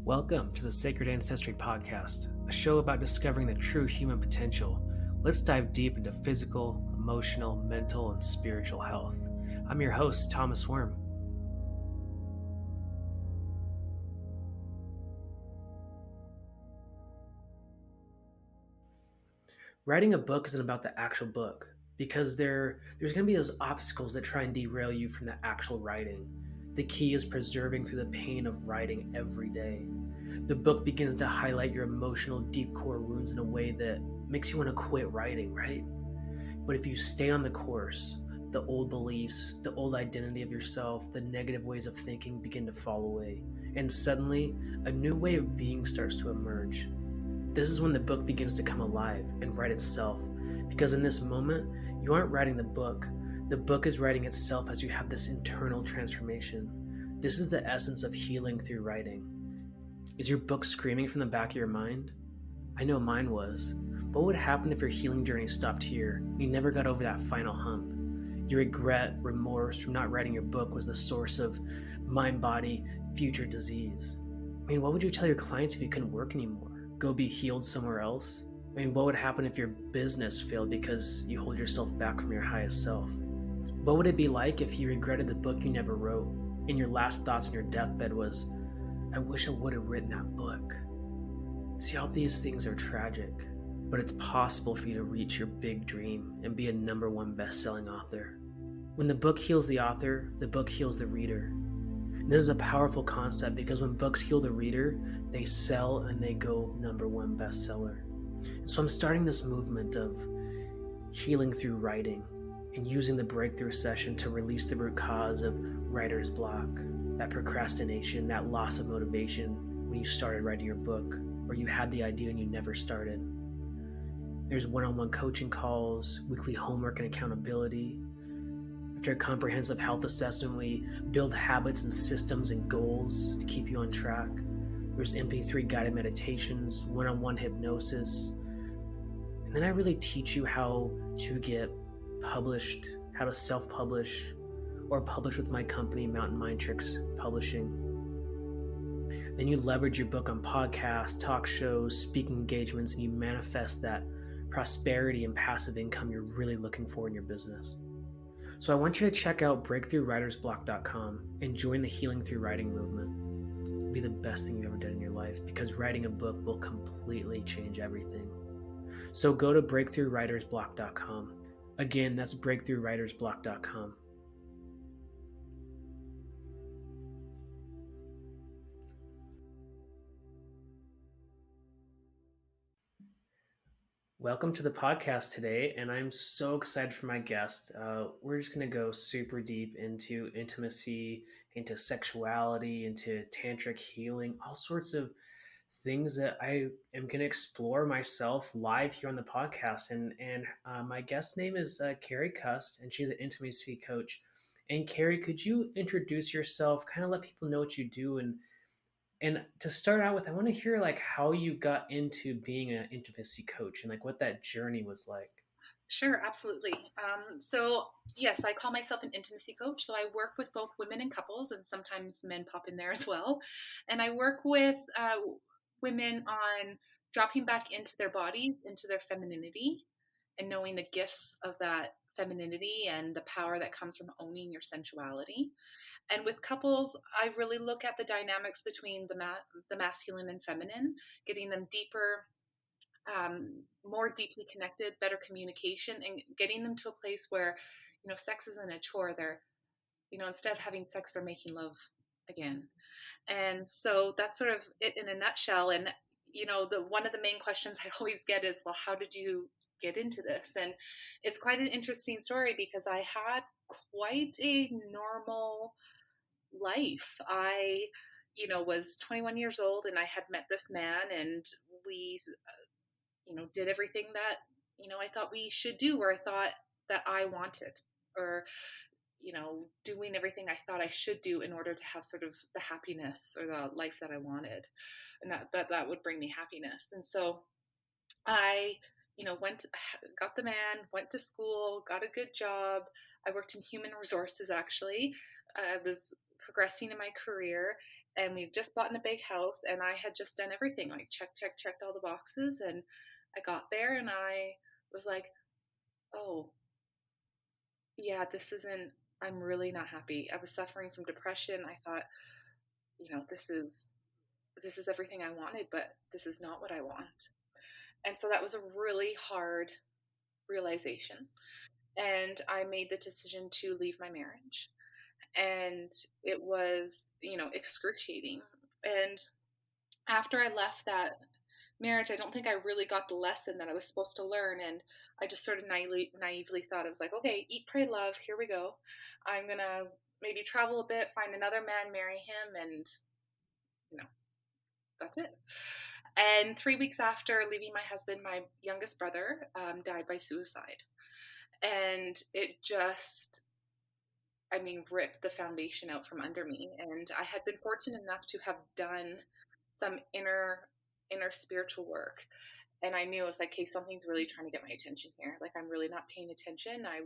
Welcome to the Sacred Ancestry Podcast, a show about discovering the true human potential. Let's dive deep into physical, emotional, mental, and spiritual health. I'm your host, Thomas Worm. Writing a book isn't about the actual book, because there's going to be those obstacles that try and derail you from the actual writing. The key is persevering through the pain of writing every day. The book begins to highlight your emotional deep core wounds in a way that makes you want to quit writing, right? But if you stay on the course, the old beliefs, the old identity of yourself, the negative ways of thinking begin to fall away. And suddenly, a new way of being starts to emerge. This is when the book begins to come alive and write itself. Because in this moment, you aren't writing the book is writing itself as you have this internal transformation. This is the essence of healing through writing. Is your book screaming from the back of your mind? I know mine was. But what would happen if your healing journey stopped here? You never got over that final hump. Your regret, remorse from not writing your book was the source of mind, body, future disease. I mean, what would you tell your clients if you couldn't work anymore? Go be healed somewhere else? I mean, what would happen if your business failed because you hold yourself back from your highest self? What would it be like if you regretted the book you never wrote, and your last thoughts on your deathbed was, I wish I would have written that book? See, all these things are tragic, but it's possible for you to reach your big dream and be a #1 best-selling author. When the book heals the author, the book heals the reader. And this is a powerful concept because when books heal the reader, they sell and they go #1 bestseller. And so I'm starting this movement of healing through writing and using the breakthrough session to release the root cause of writer's block, that procrastination, that loss of motivation when you started writing your book, or you had the idea and you never started. There's one-on-one coaching calls, weekly homework and accountability. After a comprehensive health assessment, we build habits and systems and goals to keep you on track. There's MP3 guided meditations, one-on-one hypnosis. And then I really teach you how to get published, how to self-publish, or publish with my company, Mountain Mind Tricks Publishing. Then you leverage your book on podcasts, talk shows, speaking engagements, and you manifest that prosperity and passive income you're really looking for in your business. So I want you to check out breakthroughwritersblock.com and join the Healing Through Writing movement. It'll be the best thing you've ever done in your life because writing a book will completely change everything. So go to breakthroughwritersblock.com. Again, that's breakthroughwritersblock.com. Welcome to the podcast today, and I'm so excited for my guest. We're just going to go super deep into intimacy, into sexuality, into tantric healing, all sorts of things that I am going to explore myself live here on the podcast. And my guest name is Kerri Cust, and she's an intimacy coach. And Kerri, could you introduce yourself, kind of let people know what you do, and to start out with, I want to hear like how you got into being an intimacy coach and like what that journey was like. Sure, absolutely. So yes, I call myself an intimacy coach. So I work with both women and couples, and sometimes men pop in there as well. And I work with women on dropping back into their bodies, into their femininity, and knowing the gifts of that femininity and the power that comes from owning your sensuality. And with couples, I really look at the dynamics between the masculine and feminine, getting them deeper, more deeply connected, better communication, and getting them to a place where, sex isn't a chore. They're, instead of having sex, they're making love again. And so that's sort of it in a nutshell. And, one of the main questions I always get is, well, how did you get into this? And it's quite an interesting story because I had quite a normal life. I, was 21 years old and I had met this man, and we, did everything that, I thought we should do, or I thought that I wanted, or, doing everything I thought I should do in order to have sort of the happiness or the life that I wanted, and that would bring me happiness. And so I, got the man, went to school, got a good job. I worked in human resources, actually. I was progressing in my career, and we just bought in a big house, and I had just done everything, like checked all the boxes. And I got there and I was like, oh, yeah, this isn't, I'm really not happy. I was suffering from depression. I thought, this is everything I wanted, but this is not what I want. And so that was a really hard realization. And I made the decision to leave my marriage. And it was, excruciating. And after I left that marriage, I don't think I really got the lesson that I was supposed to learn. And I just sort of naively thought, I was like, okay, eat, pray, love, here we go. I'm going to maybe travel a bit, find another man, marry him, and, you know, that's it. And 3 weeks after leaving my husband, my youngest brother died by suicide. And it just, I mean, ripped the foundation out from under me. And I had been fortunate enough to have done some inner spiritual work. And I knew, it was like, okay, something's really trying to get my attention here. Like, I'm really not paying attention. I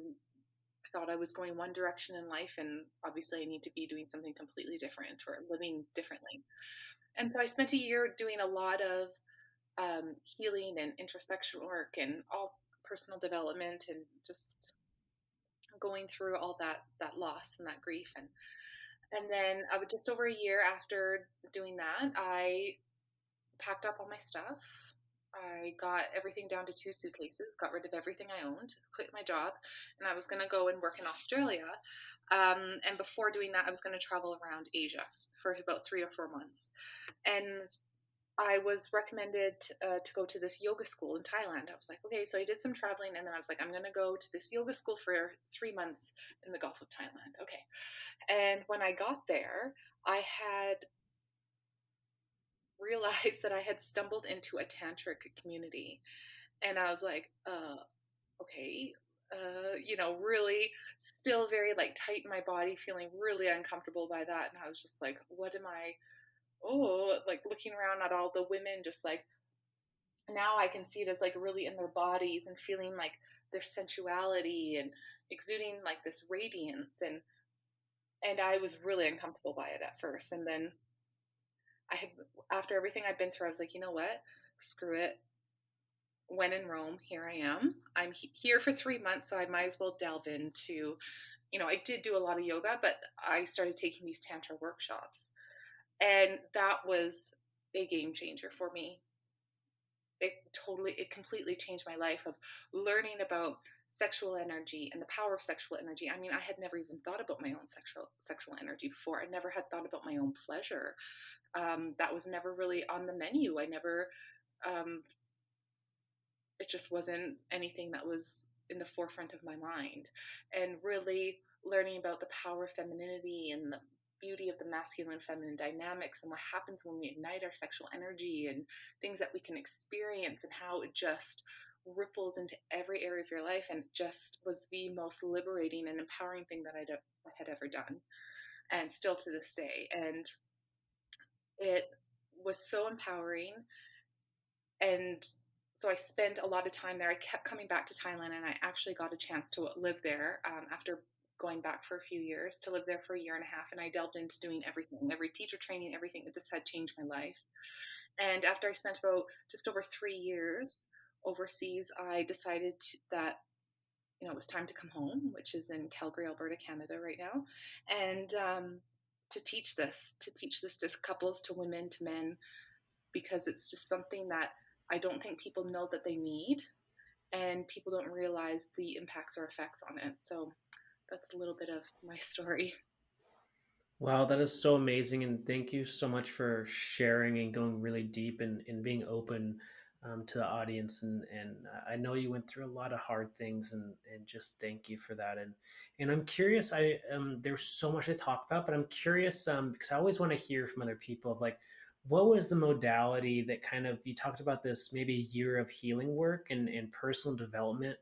thought I was going one direction in life, and obviously I need to be doing something completely different or living differently. And so I spent a year doing a lot of healing and introspection work and all personal development, and just going through all that loss and that grief. And then just over a year after doing that, I packed up all my stuff. I got everything down to 2 suitcases, got rid of everything I owned, quit my job, and I was going to go and work in Australia. And before doing that, I was going to travel around Asia for about 3 or 4 months. And I was recommended to go to this yoga school in Thailand. I was like, okay, so I did some traveling, and then I was like, I'm going to go to this yoga school for 3 months in the Gulf of Thailand. Okay. And when I got there, I had realized that I had stumbled into a tantric community. And I was like, okay, really still very like tight in my body, feeling really uncomfortable by that. And I was just like, what am I, oh, like looking around at all the women, just like, now I can see it as like really in their bodies and feeling like their sensuality and exuding like this radiance. And I was really uncomfortable by it at first. And then I had, after everything I'd been through, I was like, you know what? Screw it. When in Rome, here I am. I'm here for 3 months, so I might as well delve into, I did do a lot of yoga, but I started taking these Tantra workshops. And that was a game changer for me. It completely changed my life, of learning about sexual energy and the power of sexual energy. I mean, I had never even thought about my own sexual energy before. I never had thought about my own pleasure. That was never really on the menu. I never, it just wasn't anything that was in the forefront of my mind. And really learning about the power of femininity and the beauty of the masculine feminine dynamics, and what happens when we ignite our sexual energy, and things that we can experience, and how it just ripples into every area of your life. And it just was the most liberating and empowering thing that I had ever done, and still to this day. And it was so empowering. And so I spent a lot of time there. I kept coming back to Thailand, and I actually got a chance to live there after going back for a few years, to live there for a year and a half. And I delved into doing everything, every teacher training, everything. This had changed my life. And after I spent about just over 3 years overseas, I decided that it was time to come home, which is in Calgary, Alberta, Canada right now, and to teach this to couples, to women, to men, because it's just something that I don't think people know that they need, and people don't realize the impacts or effects on it. So that's a little bit of my story. Wow, that is so amazing. And thank you so much for sharing and going really deep and being open to the audience. And I know you went through a lot of hard things, and just thank you for that. And I'm curious, there's so much to talk about, but I'm curious because I always want to hear from other people of like, what was the modality that kind of, you talked about this maybe a year of healing work and personal development.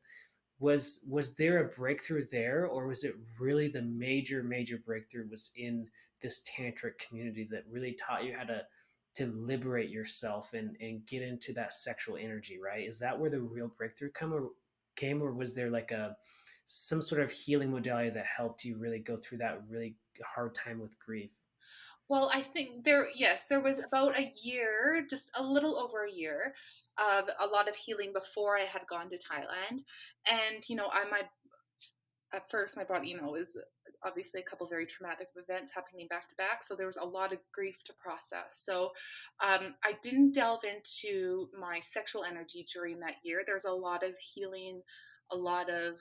Was there a breakthrough there, or was it really the major breakthrough was in this tantric community that really taught you how to liberate yourself and get into that sexual energy, right? Is that where the real breakthrough came, or was there like a some sort of healing modality that helped you really go through that really hard time with grief? Well, I think yes, there was about a year, just a little over a year of a lot of healing before I had gone to Thailand. And, my at first my body, is obviously a couple very traumatic events happening back to back, so there was a lot of grief to process. So I didn't delve into my sexual energy during that year. There's a lot of healing, a lot of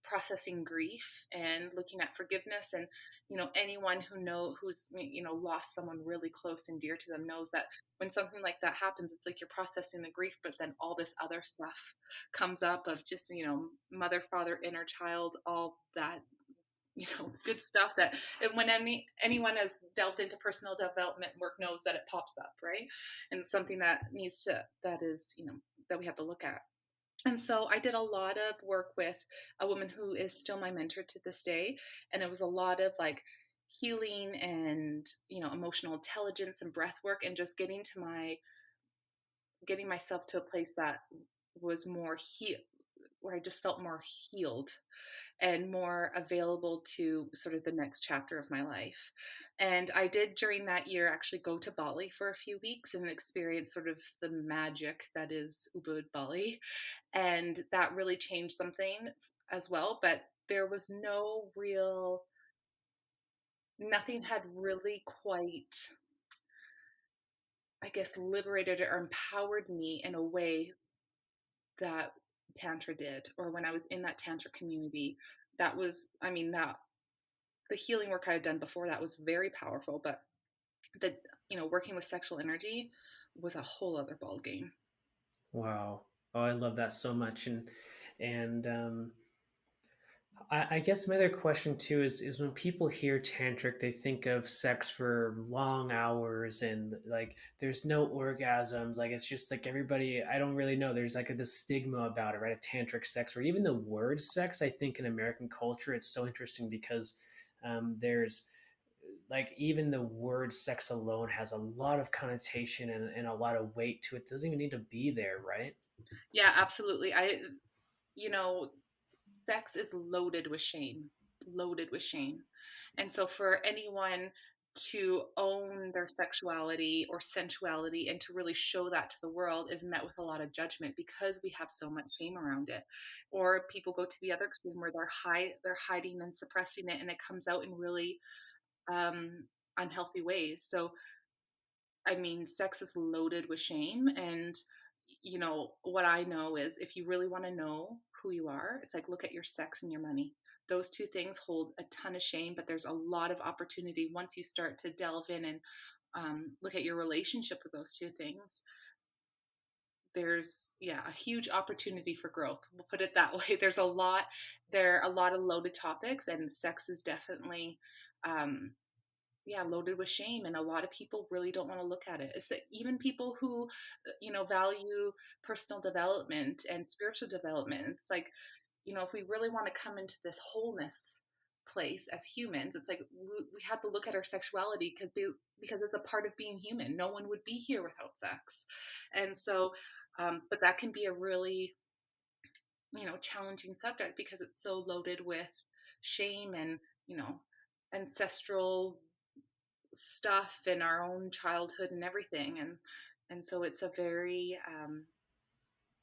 processing grief and looking at forgiveness. And anyone who's lost someone really close and dear to them knows that when something like that happens, it's like you're processing the grief, but then all this other stuff comes up of just mother, father, inner child, all that good stuff that when anyone has delved into personal development work knows that it pops up, right? And something that is that we have to look at. And so I did a lot of work with a woman who is still my mentor to this day, and it was a lot of like healing and emotional intelligence and breath work, and just getting myself to a place that was where I just felt more healed and more available to sort of the next chapter of my life. And I did during that year actually go to Bali for a few weeks and experience sort of the magic that is Ubud, Bali. And that really changed something as well. But there was nothing had really quite, I guess, liberated or empowered me in a way that Tantra did, or when I was in that Tantra community. That was, I mean, that the healing work I had done before that was very powerful, but the working with sexual energy was a whole other ball game. Wow. Oh, I love that so much. And I guess my other question too is when people hear tantric, they think of sex for long hours and like there's no orgasms. Like it's just like everybody. I don't really know. There's like this stigma about it, right? Of tantric sex, or even the word sex. I think in American culture, it's so interesting because there's like even the word sex alone has a lot of connotation and a lot of weight to it. It doesn't even need to be there, right? Yeah, absolutely. You know, Sex is loaded with shame, loaded with shame. And so for anyone to own their sexuality or sensuality and to really show that to the world is met with a lot of judgment because we have so much shame around it. Or people go to the other extreme where they're hiding and suppressing it, and it comes out in really um, unhealthy ways. So I mean, sex is loaded with shame. And, what I know is if you really want to know who you are, it's like look at your sex and your money. Those two things hold a ton of shame, but there's a lot of opportunity once you start to delve in and look at your relationship with those two things. There's, yeah, a huge opportunity for growth. We'll put it that way. There are a lot of loaded topics, and sex is definitely um, yeah, loaded with shame, and a lot of people really don't want to look at it. It's like even people who value personal development and spiritual development. It's like, if we really want to come into this wholeness place as humans, it's like we have to look at our sexuality because it's a part of being human. No one would be here without sex. And so but that can be a really challenging subject because it's so loaded with shame and ancestral stuff in our own childhood and everything. And so it's a very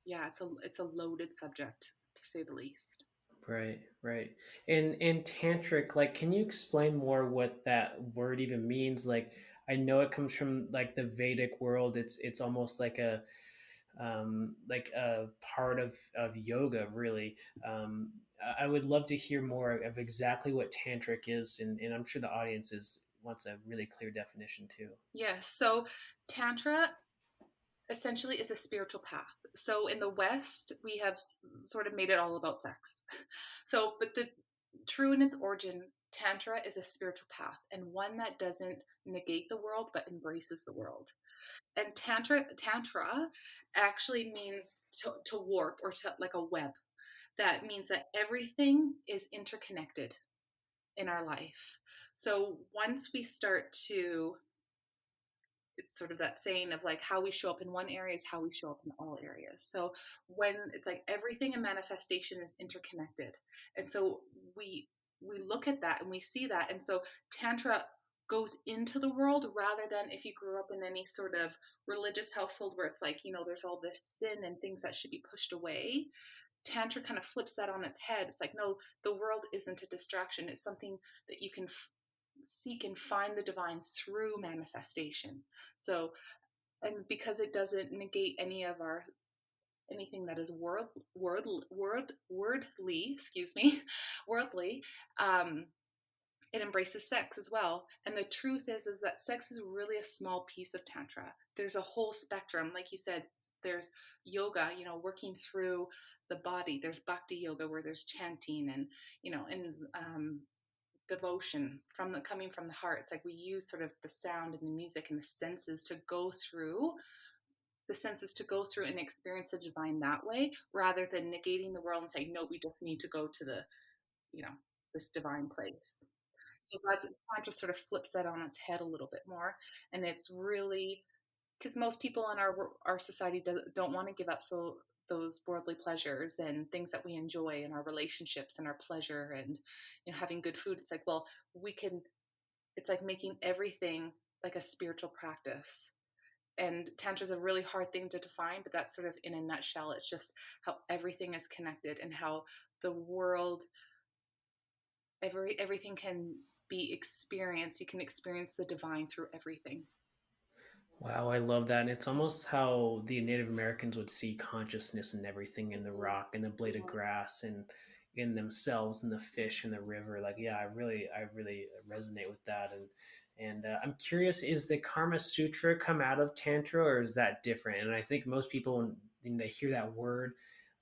yeah, it's a loaded subject, to say the least. Right, right. And tantric, like, can you explain more what that word even means? Like, I know it comes from like the Vedic world. It's almost like a part of yoga, really. I would love to hear more of exactly what tantric is, and I'm sure the audience wants a really clear definition too. Yes, so tantra essentially is a spiritual path. So in the West, we have sort of made it all about sex. So, but the true in its origin, tantra is a spiritual path, and one that doesn't negate the world but embraces the world. And tantra actually means to warp, or to like a web. That means that everything is interconnected in our life. So once we start to, it's sort of that saying of like how we show up in one area is how we show up in all areas. So when it's like everything in manifestation is interconnected. And so we look at that and we see that. And so tantra goes into the world, rather than if you grew up in any sort of religious household where it's like, there's all this sin and things that should be pushed away. Tantra kind of flips that on its head. It's like, no, the world isn't a distraction. It's something that you can seek and find the divine through manifestation. So, and because it doesn't negate any of our anything that is worldly, excuse me, worldly, um, it embraces sex as well. And the truth is that sex is really a small piece of tantra. There's a whole spectrum. Like you said, there's yoga, working through the body. There's bhakti yoga where there's chanting and, devotion coming from the heart. It's like we use sort of the sound and the music and the senses to go through and experience the divine that way, rather than negating the world and saying, no, we just need to go to the, you know, this divine place. So that's Tantra sort of flips that on its head a little bit more, and it's really because most people in our society don't want to give up those worldly pleasures and things that we enjoy in our relationships and our pleasure and having good food. It's like, well, we can. It's like making everything like a spiritual practice. And tantra is a really hard thing to define, but that's sort of in a nutshell. It's just how everything is connected and how the world, everything can be experienced. You can experience the divine through everything. Wow, I love that. And it's almost how the Native Americans would see consciousness in everything, in the rock, in the blade of grass, and in themselves, in the fish, in the river. Like, yeah, I really resonate with that. And I'm curious, is the Karma Sutra come out of Tantra, or is that different? And I think most people, when they hear that word,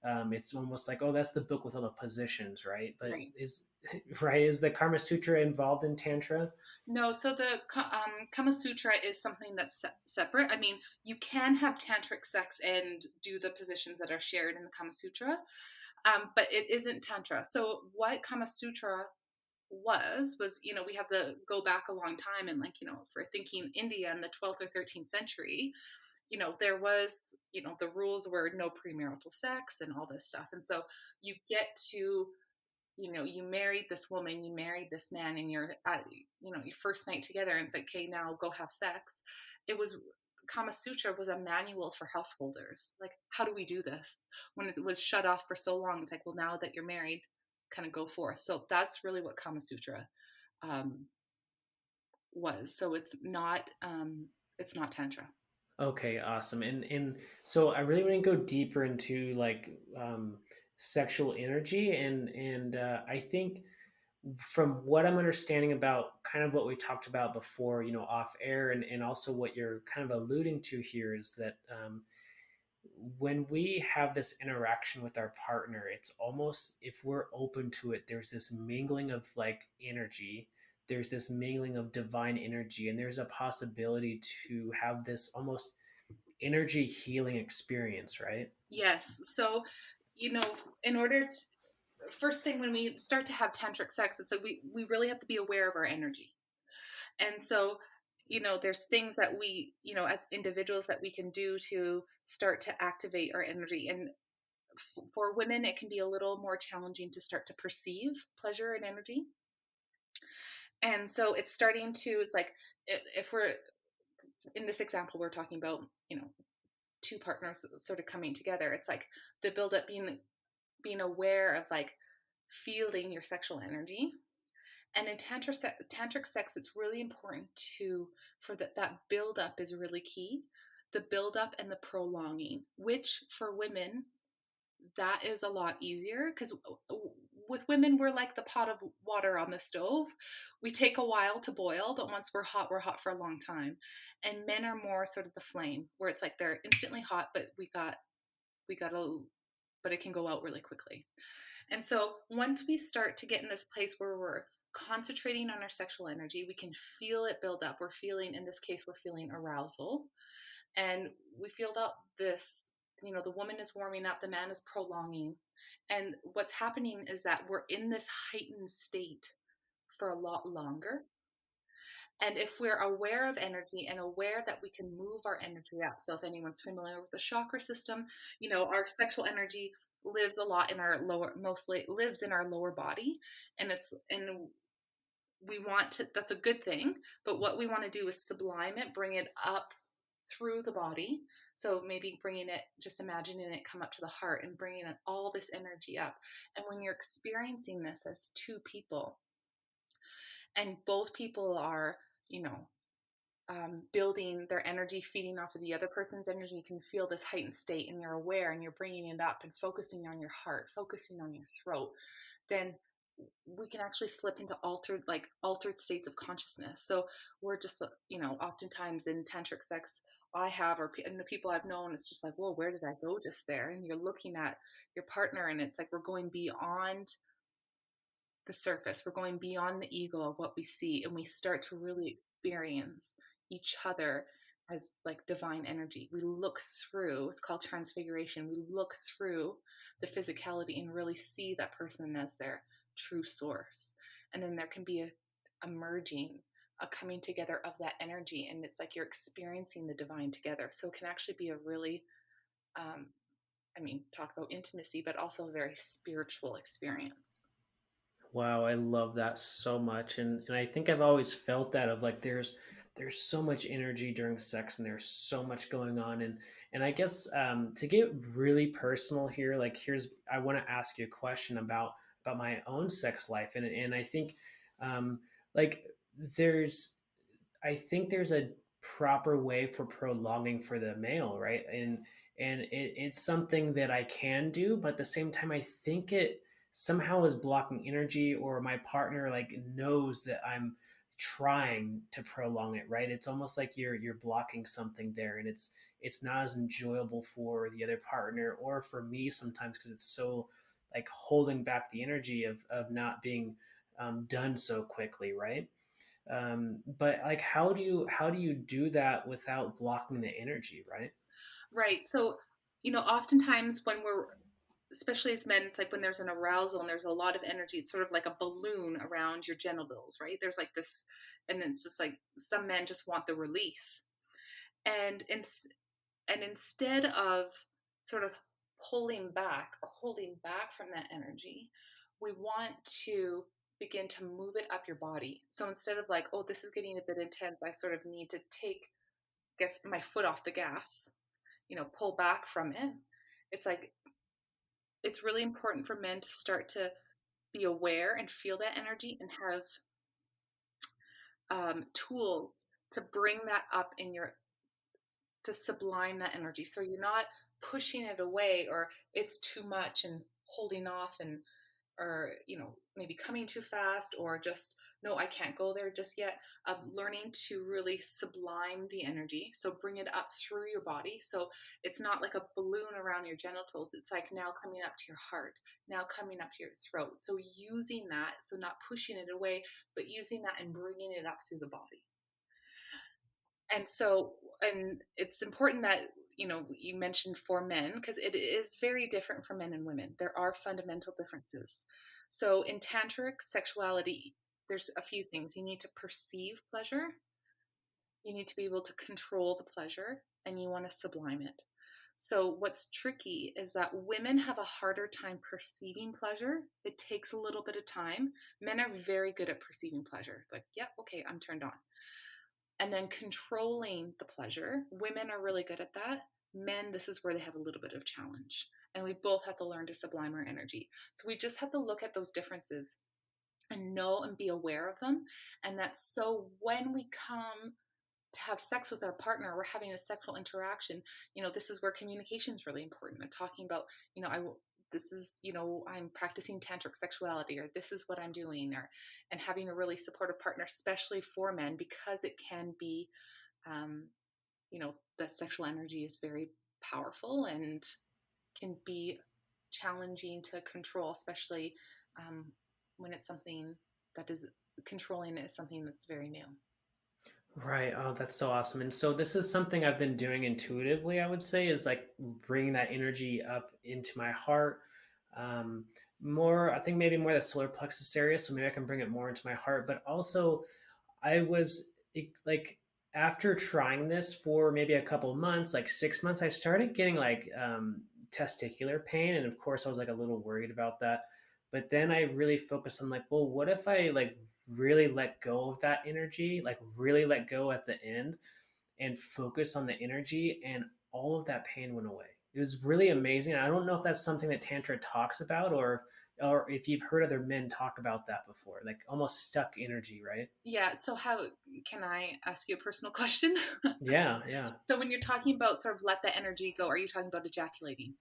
it's almost like, oh, that's the book with all the positions, right? But Right. is the Karma Sutra involved in Tantra? No, so the Kama Sutra is something that's separate. I mean, you can have tantric sex and do the positions that are shared in the Kama Sutra, but it isn't Tantra. So what Kama Sutra was we have to go back a long time, and like for thinking India in the 12th or 13th century, there was the rules were no premarital sex and all this stuff, and so you get to you married this woman, you married this man, and you're at your first night together, and it's like, okay, now go have sex. It was Kama Sutra was a manual for householders, like how do we do this when it was shut off for so long. It's like, well, now that you're married, kind of go forth. So that's really what Kama Sutra um, was. So it's not tantra. Okay, awesome. And so I really want to go deeper into like sexual energy and I think from what I'm understanding about kind of what we talked about before, off air and also what you're kind of alluding to here is that when we have this interaction with our partner, it's almost if we're open to it, there's this mingling of like energy, there's this mingling of divine energy, and there's a possibility to have this almost energy healing experience, right? Yes. So in order to first thing when we start to have tantric sex, it's like we really have to be aware of our energy. And so there's things that we as individuals that we can do to start to activate our energy. And for women it can be a little more challenging to start to perceive pleasure and energy. And so it's starting to, it's like if we're in this example we're talking about two partners sort of coming together, it's like the build up, being aware of like feeling your sexual energy. And in tantric sex, it's really important to for that build up is really key. The build up and the prolonging, which for women that is a lot easier because with women we're like the pot of water on the stove. We take a while to boil, but once we're hot for a long time. And men are more sort of the flame, where it's like they're instantly hot, but we got a but it can go out really quickly. And so once we start to get in this place where we're concentrating on our sexual energy, we can feel it build up. We're feeling, in this case, we're feeling arousal. And we feel that this, the woman is warming up, the man is prolonging. And what's happening is that we're in this heightened state for a lot longer. And if we're aware of energy and aware that we can move our energy up, so if anyone's familiar with the chakra system, our sexual energy lives a lot in our lower, mostly lives in our lower body, and we want to, that's a good thing, but what we want to do is sublime it, bring it up through the body. So maybe bringing it, just imagining it come up to the heart and bringing all this energy up. And when you're experiencing this as two people, and both people are, you know, building their energy, feeding off of the other person's energy, you can feel this heightened state and you're aware and you're bringing it up and focusing on your heart, focusing on your throat, then we can actually slip into altered states of consciousness. So we're just, oftentimes in tantric sex, and the people I've known, it's just like, whoa, where did I go just there? And you're looking at your partner and it's like, we're going beyond the surface. We're going beyond the ego of what we see, and we start to really experience each other as like divine energy. We look through, it's called transfiguration. We look through the physicality and really see that person as their true source. And then there can be a merging, a coming together of that energy. And it's like you're experiencing the divine together. So it can actually be a really, talk about intimacy, but also a very spiritual experience. Wow, I love that so much. And I think I've always felt that of like there's so much energy during sex and there's so much going on. And I guess to get really personal here, like here's I want to ask you a question about my own sex life. And I think um like there's I think there's a proper way for prolonging for the male, right? It's something that I can do, but at the same time, I think it somehow is blocking energy, or my partner like knows that I'm trying to prolong it, right? It's almost like you're blocking something there, and it's not as enjoyable for the other partner or for me sometimes because it's so like holding back the energy of not being done so quickly, right? But like how do you do that without blocking the energy, right? Right. So, oftentimes when we're, especially as men, it's like when there's an arousal and there's a lot of energy, it's sort of like a balloon around your genitals, right? There's like this, and it's just like some men just want the release. And instead of sort of pulling back or holding back from that energy, we want to begin to move it up your body. So instead of like, oh, this is getting a bit intense, I sort of need to take, guess, my foot off the gas, pull back from it. It's like, it's really important for men to start to be aware and feel that energy and have tools to bring that up to sublime that energy. So you're not pushing it away or it's too much and holding off or maybe coming too fast or just no, I can't go there just yet. Learning to really sublime the energy, so bring it up through your body, so it's not like a balloon around your genitals, it's like now coming up to your heart, now coming up to your throat. So using that, so not pushing it away, but using that and bringing it up through the body. And it's important that you mentioned for men, because it is very different for men and women. There are fundamental differences. So in tantric sexuality, there's a few things. You need to perceive pleasure, you need to be able to control the pleasure, and you want to sublime it. So what's tricky is that women have a harder time perceiving pleasure. It takes a little bit of time. Men are very good at perceiving pleasure. It's like, yeah, okay, I'm turned on. And then controlling the pleasure. Women are really good at that. Men, this is where they have a little bit of challenge. And we both have to learn to sublime our energy. So we just have to look at those differences and know and be aware of them. And that's so when we come to have sex with our partner, we're having a sexual interaction, this is where communication is really important. I'm talking about, this is, I'm practicing tantric sexuality, or this is what I'm doing, and having a really supportive partner, especially for men, because it can be, um, that sexual energy is very powerful and can be challenging to control, especially when it's something that is controlling is something that's very new. Right. Oh, that's so awesome. And so this is something I've been doing intuitively, I would say, is like bringing that energy up into my heart. Um, More, I think maybe more the solar plexus area. So maybe I can bring it more into my heart. But also, I was like, after trying this for maybe a couple of months, like 6 months, I started getting like testicular pain. And of course, I was like a little worried about that. But then I really focused on like, well, what if I like really let go of that energy, like really let go at the end and focus on the energy, and all of that pain went away. It was really amazing. I don't know if that's something that Tantra talks about, or if you've heard other men talk about that before, like almost stuck energy, right? Yeah. So, how can I ask you a personal question? Yeah, yeah. So, when you're talking about sort of let the energy go, are you talking about ejaculating?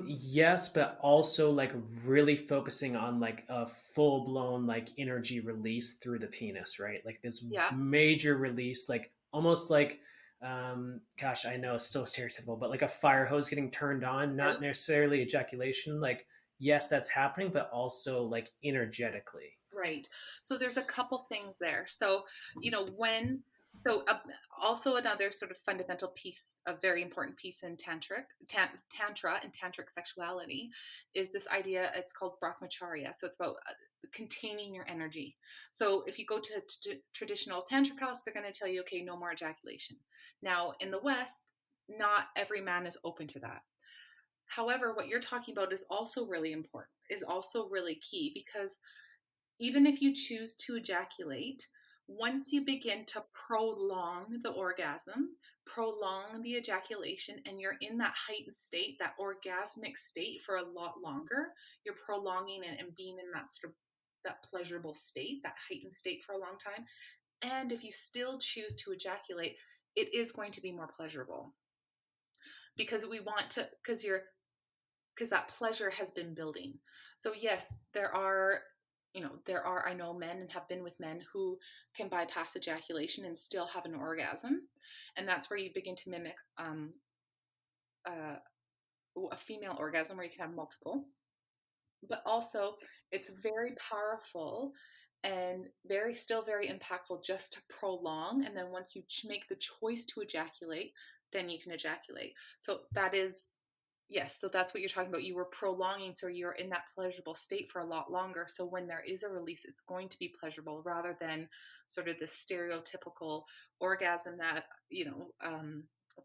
Yes, but also like really focusing on like a full blown like energy release through the penis, right? Like this Yeah. major release, like almost like, gosh, I know it's so stereotypical, but like a fire hose getting turned on, not Right. necessarily ejaculation. Like, yes, that's happening, but also like energetically. Right. So there's a couple things there. So, when so also another sort of fundamental piece, a very important piece in tantra and tantric sexuality is this idea. It's called Brahmacharya. So it's about containing your energy. So if you go to traditional tantric house, they're going to tell you, okay, no more ejaculation. Now in the West, not every man is open to that. However, what you're talking about is also really important, is also really key, because even if you choose to ejaculate, once you begin to prolong the orgasm, prolong the ejaculation, and you're in that heightened state, that orgasmic state for a lot longer, you're prolonging and being in that sort of that pleasurable state, that heightened state for a long time. And if you still choose to ejaculate, it is going to be more pleasurable because we want to, because that pleasure has been building. So yes, there are I know men and have been with men who can bypass ejaculation and still have an orgasm, and that's where you begin to mimic uh, a female orgasm where you can have multiple. But also, it's very powerful and very impactful just to prolong, and then once you make the choice to ejaculate, then you can ejaculate. So that is, yes, so that's what you're talking about. You were prolonging, so you're in that pleasurable state for a lot longer, so when there is a release, it's going to be pleasurable rather than sort of the stereotypical orgasm that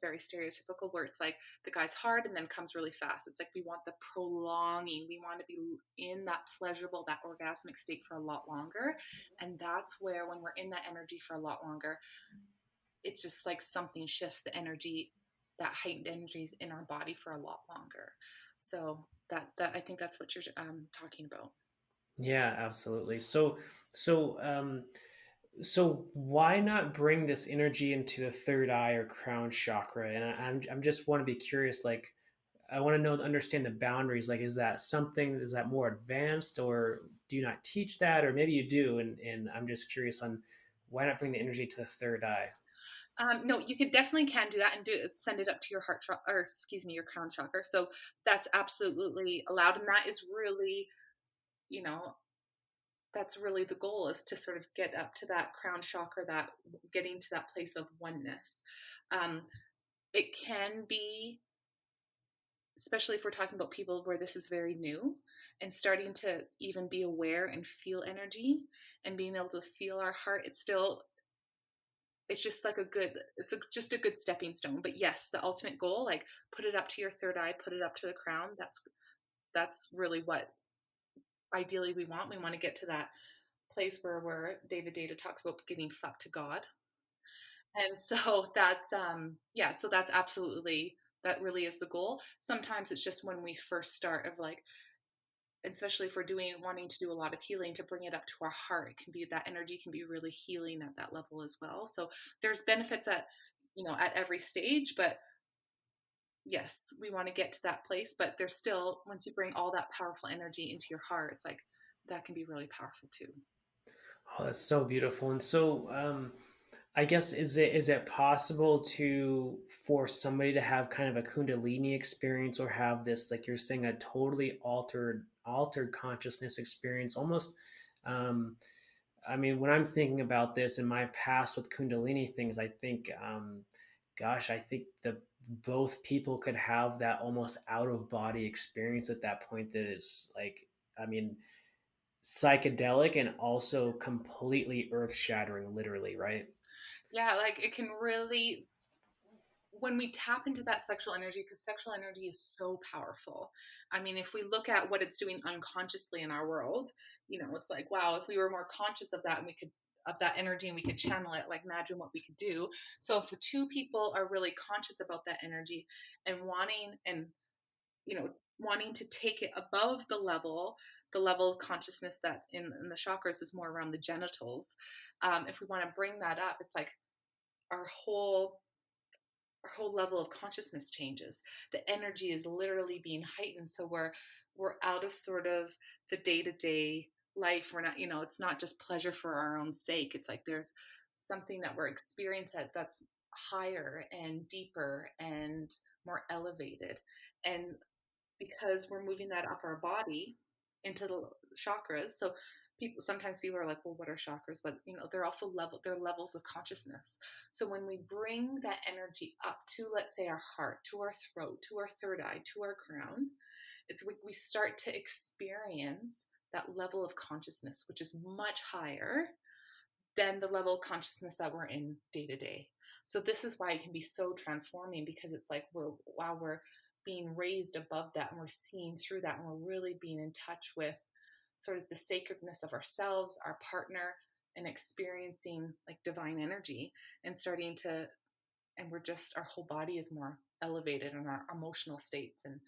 very stereotypical, where it's like the guy's hard and then comes really fast. It's like we want the prolonging. We want to be in that pleasurable, that orgasmic state for a lot longer. And that's where, when we're in that energy for a lot longer, it's just like something shifts the energy, that heightened energy is in our body for a lot longer. So that I think that's what you're talking about. Yeah, absolutely. So why not bring this energy into the third eye or crown chakra? And I'm just want to be curious, like I want to know, understand the boundaries. Like, is that more advanced, or do you not teach that, or maybe you do? And I'm just curious on why not bring the energy to the third eye. No, you could definitely can do that and do it, send it up to your heart chakra, or excuse me, your crown chakra. So that's absolutely allowed, and that is really, you know, that's really the goal, is to sort of get up to that crown chakra, that getting to that place of oneness. Um, it can be, especially if we're talking about people where this is very new, and starting to even be aware and feel energy and being able to feel our heart. It's just like just a good stepping stone. But yes, the ultimate goal, like put it up to your third eye, put it up to the crown. That's really what ideally we want. We want to get to that place where David Data talks about getting fucked to God. And so that's yeah, so that's absolutely, that really is the goal. Sometimes it's just when we first start of like, especially if we're wanting to do a lot of healing, to bring it up to our heart, it can be, that energy can be really healing at that level as well. So there's benefits at every stage, but yes, we want to get to that place, but there's still, once you bring all that powerful energy into your heart, it's like that can be really powerful too. Oh, that's so beautiful. And so, I guess is it possible to for somebody to have kind of a Kundalini experience, or have this, like you're saying, a totally altered consciousness experience, almost? Um, I mean, when I'm thinking about this in my past with Kundalini things, I think, gosh, I think the both people could have that almost out of body experience at that point. That is like, I mean, psychedelic and also completely earth shattering, literally, right? Yeah, like it can really, when we tap into that sexual energy, because sexual energy is so powerful. I mean, if we look at what it's doing unconsciously in our world, it's like, wow, if we were more conscious of that and we could of that energy and we could channel it, like imagine what we could do. So if the two people are really conscious about that energy and wanting to take it above the level of consciousness that in the chakras is more around the genitals. If we want to bring that up, it's like our whole our whole level of consciousness changes. The energy is literally being heightened, so we're out of sort of the day-to-day life. We're not, it's not just pleasure for our own sake. It's like there's something that we're experiencing that's higher and deeper and more elevated. And because we're moving that up our body into the chakras. So people are like, well, what are chakras? But they're also they're levels of consciousness. So when we bring that energy up to, let's say, our heart, to our throat, to our third eye, to our crown, we start to experience that level of consciousness, which is much higher than the level of consciousness that we're in day to day. So this is why it can be so transforming, because it's like we're being raised above that and we're seeing through that, and we're really being in touch with sort of the sacredness of ourselves, our partner, and experiencing like divine energy, and starting to and we're just our whole body is more elevated in our emotional states. And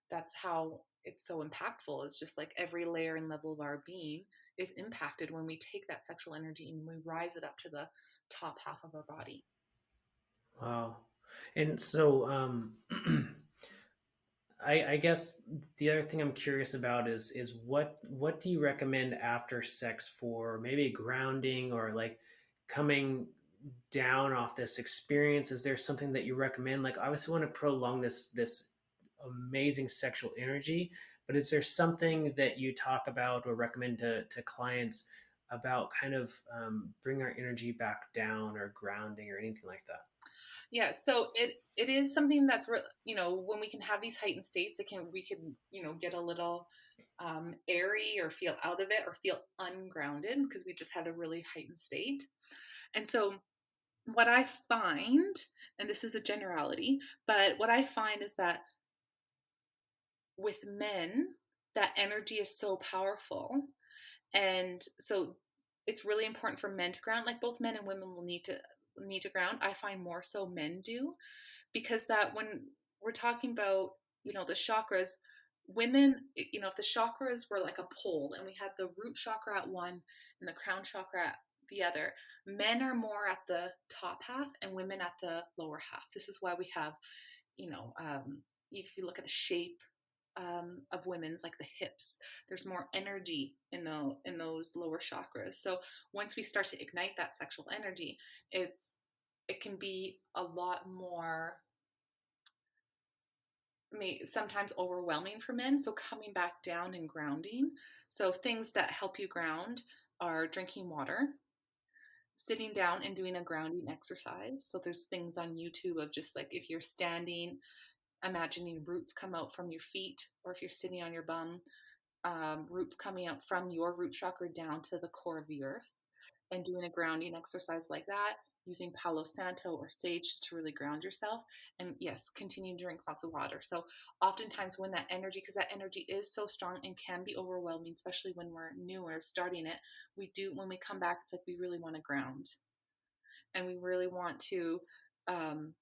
that's how it's so impactful. It's just like every layer and level of our being is impacted when we take that sexual energy and we rise it up to the top half of our body. Wow. And so, I guess the other thing I'm curious about is what do you recommend after sex for maybe grounding or like coming down off this experience? Is there something that you recommend? Like, I obviously want to prolong this amazing sexual energy, but is there something that you talk about or recommend to clients about kind of bring our energy back down or grounding or anything like that? Yeah, so it is something that's when we can have these heightened states, we can get a little airy or feel out of it or feel ungrounded because we just had a really heightened state. And so what I find, and this is a generality, but what I find is that with men, that energy is so powerful. And so it's really important for men to ground. Like both men and women will need to ground. I find more so men do, because that when we're talking about, the chakras, women, if the chakras were like a pole and we had the root chakra at one and the crown chakra at the other, men are more at the top half and women at the lower half. This is why we have, if you look at the shape of women's, like the hips, there's more energy in those lower chakras. So once we start to ignite that sexual energy, it can be a lot more sometimes overwhelming for men. So coming back down and grounding. So things that help you ground are drinking water, sitting down and doing a grounding exercise. So there's things on YouTube of just like if you're standing, imagining roots come out from your feet, or if you're sitting on your bum, roots coming out from your root chakra down to the core of the earth, and doing a grounding exercise like that, using Palo Santo or sage to really ground yourself. And yes, continue to drink lots of water. So oftentimes when that energy, because that energy is so strong and can be overwhelming, especially when we're newer starting it, when we come back, it's like we really want to ground, and we really want to um,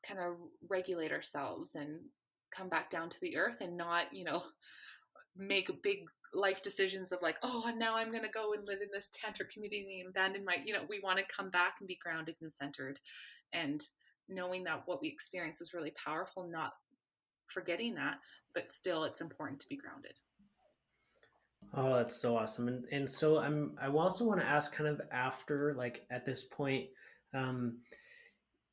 kind of regulate ourselves and come back down to the earth, and not make big life decisions of like, oh, now I'm going to go and live in this tantric community and abandon we want to come back and be grounded and centered, and knowing that what we experience is really powerful, not forgetting that, but still it's important to be grounded. Oh, that's so awesome. And so I also want to ask kind of after, like at this point, um,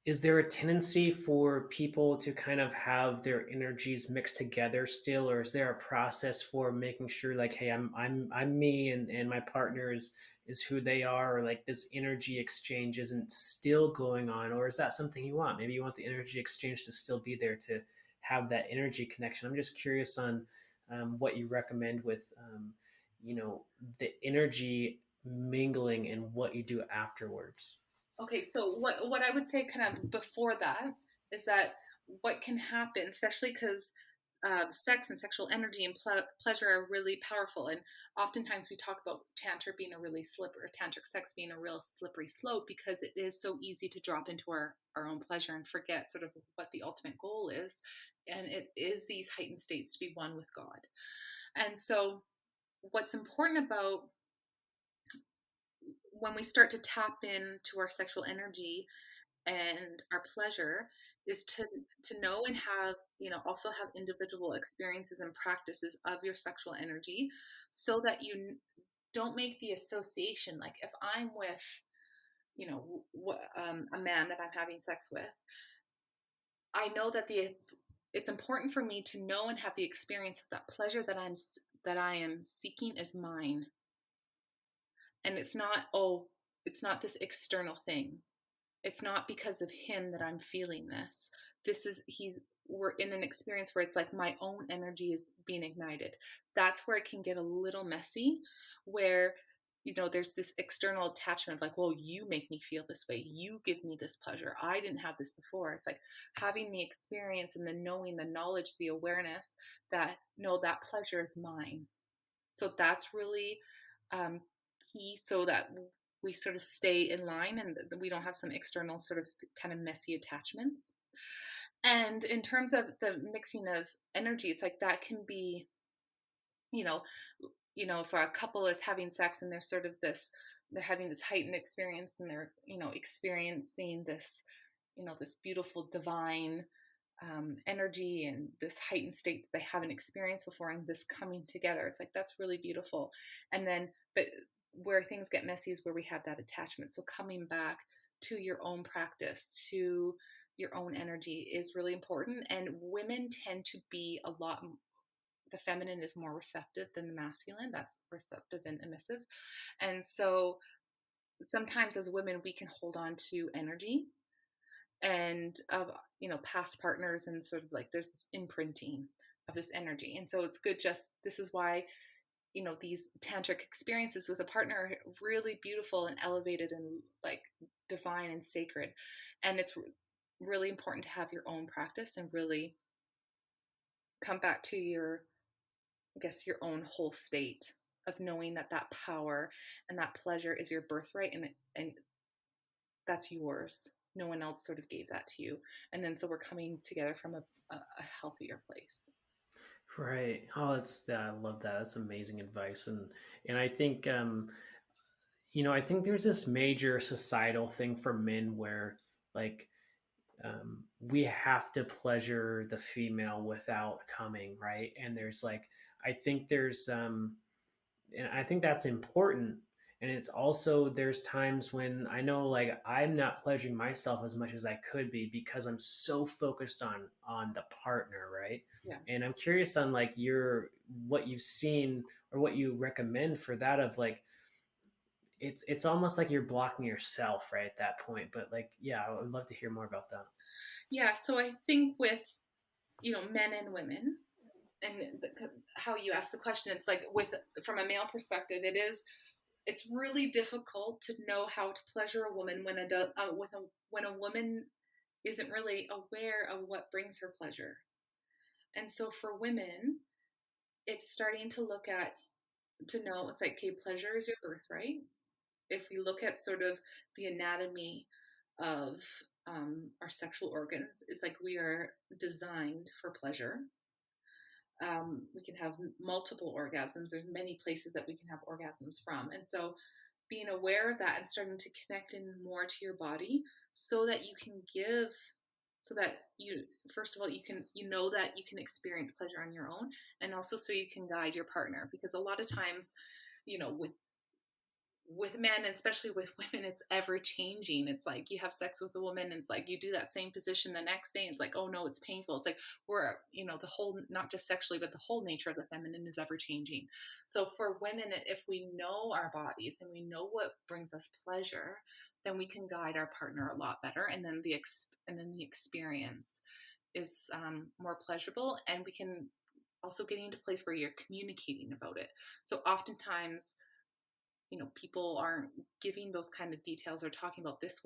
is there a tendency for people to kind of have their energies mixed together still, or is there a process for making sure like, hey, I'm me and my partner is who they are, or like this energy exchange isn't still going on, or is that something you want? Maybe you want the energy exchange to still be there to have that energy connection. I'm just curious on what you recommend with the energy mingling and what you do afterwards. Okay, so what I would say kind of before that is that what can happen, especially because sex and sexual energy and pleasure are really powerful. And oftentimes we talk about tantra being a really slippery, or tantric sex being a real slippery slope, because it is so easy to drop into our own pleasure and forget sort of what the ultimate goal is. And it is these heightened states to be one with God. And so, what's important about when we start to tap into our sexual energy and our pleasure is to know and have, also have individual experiences and practices of your sexual energy, so that you don't make the association, like if I'm with, a man that I'm having sex with, I know that it's important for me to know and have the experience of that pleasure that I am seeking is mine. And it's not this external thing. It's not because of him that I'm feeling this. We're in an experience where it's like my own energy is being ignited. That's where it can get a little messy, where, there's this external attachment of like, well, you make me feel this way. You give me this pleasure. I didn't have this before. It's like having the experience and the knowing, the knowledge, the awareness that, no, that pleasure is mine. So that's really um, key, so that we sort of stay in line and we don't have some external sort of kind of messy attachments. And in terms of the mixing of energy, it's like that can be, you know, if a couple is having sex and they're having this heightened experience, and they're, experiencing this, this beautiful divine energy and this heightened state that they haven't experienced before, and this coming together. It's like, that's really beautiful. And then, but where things get messy is where we have that attachment. So coming back to your own practice, to your own energy is really important. And women tend to be the feminine is more receptive than the masculine. That's receptive and emissive. And so sometimes as women, we can hold on to energy and of, past partners, and sort of like there's this imprinting of this energy. And so it's good, just this is why, these tantric experiences with a partner are really beautiful and elevated and like divine and sacred. And it's really important to have your own practice and really come back to your own whole state of knowing that that power and that pleasure is your birthright, and that's yours. No one else sort of gave that to you. And then so we're coming together from a healthier place. Right. Oh, I love that. That's amazing advice. And I think I think there's this major societal thing for men where like we have to pleasure the female without coming, right? And there's like I think there's and I think that's important. And it's also there's times when I know like I'm not pleasuring myself as much as I could be because I'm so focused on the partner, right? Yeah. And I'm curious on like what you've seen or what you recommend for that of like it's almost like you're blocking yourself right at that point. But like yeah, I would love to hear more about that. Yeah. So I think with, men and women, and how you ask the question, it's like from a male perspective, it's really difficult to know how to pleasure a woman when a woman isn't really aware of what brings her pleasure. And so for women, it's starting to know it's like, okay, pleasure is your birthright. If we look at sort of the anatomy of our sexual organs, it's like we are designed for pleasure. We can have multiple orgasms. There's many places that we can have orgasms from. And so being aware of that and starting to connect in more to your body, so that you can so that you, first of all, that you can experience pleasure on your own, and also so you can guide your partner. Because a lot of times, with men, and especially with women, it's ever changing. It's like you have sex with a woman and it's like you do that same position the next day and it's like, oh no, it's painful. It's like we're, the whole, not just sexually, but the whole nature of the feminine is ever changing. So for women, if we know our bodies and we know what brings us pleasure, then we can guide our partner a lot better, and then the experience is more pleasurable, and we can also get into a place where you're communicating about it. So oftentimes, people aren't giving those kind of details or talking about this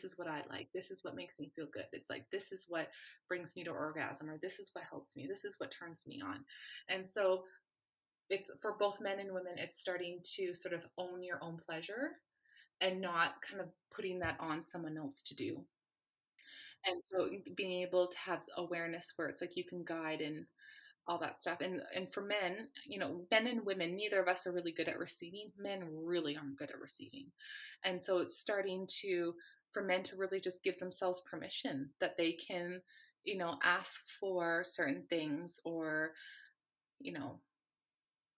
is what I like. This is what makes me feel good. It's like, this is what brings me to orgasm, or this is what helps me. This is what turns me on. And so it's for both men and women, it's starting to sort of own your own pleasure and not kind of putting that on someone else to do. And so being able to have awareness where it's like you can guide and all that stuff. And for men, men and women, neither of us are really good at receiving. Men really aren't good at receiving. And so it's starting to for men to really just give themselves permission that they can, ask for certain things, or, you know,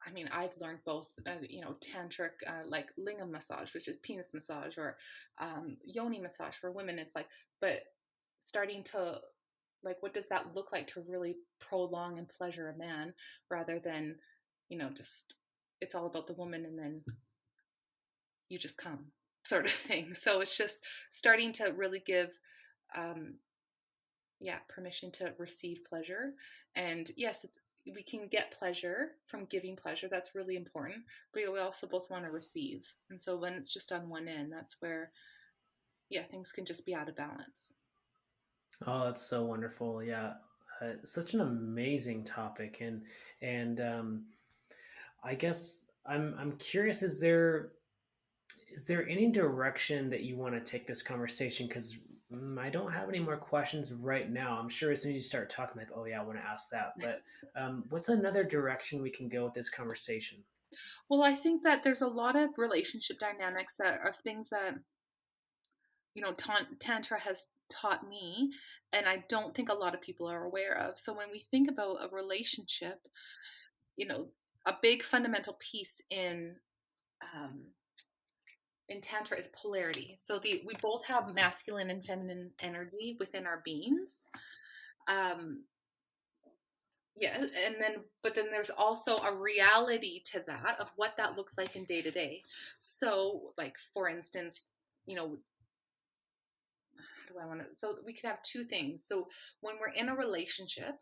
I mean, I've learned both, tantric, like lingam massage, which is penis massage, or yoni massage for women. It's like, but starting to like, what does that look like to really prolong and pleasure a man, rather than, just it's all about the woman and then you just come, sort of thing. So it's just starting to really give, um, yeah, permission to receive pleasure. And yes, we can get pleasure from giving pleasure. That's really important. But we also both want to receive. And so when it's just on one end, that's where, yeah, things can just be out of balance. Oh, that's so wonderful. Yeah. Such an amazing topic. And I guess I'm curious, is there any direction that you want to take this conversation? Because I don't have any more questions right now. I'm sure as soon as you start talking, like, oh yeah, I want to ask that. But what's another direction we can go with this conversation? Well, I think that there's a lot of relationship dynamics that are things that, Tantra has taught me, and I don't think a lot of people are aware of. So when we think about a relationship, you know, a big fundamental piece um, in Tantra is polarity. So we both have masculine and feminine energy within our beings. Um, yeah, and then there's also a reality to that of what that looks like in day to day. So, like for instance, how do I want to? So we can have two things. So when we're in a relationship,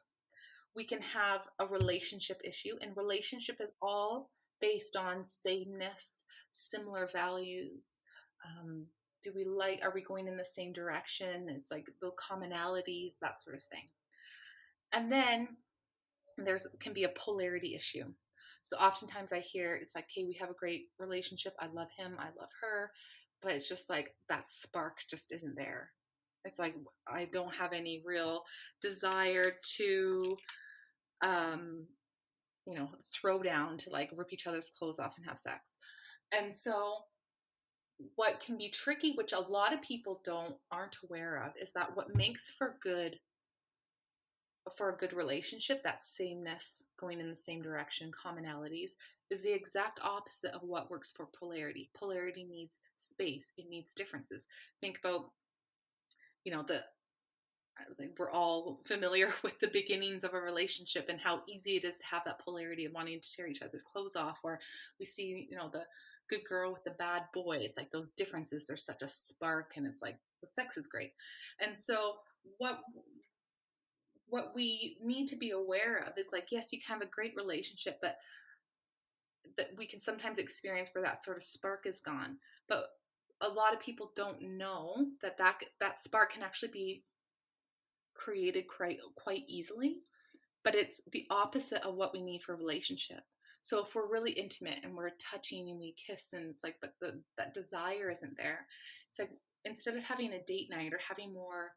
we can have a relationship issue, and relationship is all based on sameness, similar values. Um, are we going in the same direction? It's like the commonalities, that sort of thing. And then there's can be a polarity issue. So oftentimes I hear it's like, hey, we have a great relationship. I love him. I love her. But it's just like that spark just isn't there. It's like I don't have any real desire to um, throw down, to like rip each other's clothes off and have sex. And so what can be tricky, which a lot of people aren't aware of, is that what makes for a good relationship, that sameness, going in the same direction, commonalities, is the exact opposite of what works for polarity. Polarity needs space, it needs differences. Think about, the I think we're all familiar with the beginnings of a relationship and how easy it is to have that polarity of wanting to tear each other's clothes off, or we see, the good girl with the bad boy. It's like those differences, there's such a spark, and it's like the sex is great. And so what we need to be aware of is like, yes, you can have a great relationship, but that we can sometimes experience where that sort of spark is gone. But a lot of people don't know that spark can actually be created quite easily, but it's the opposite of what we need for a relationship. So if we're really intimate and we're touching and we kiss, and it's like, but that desire isn't there. It's like, instead of having a date night or having more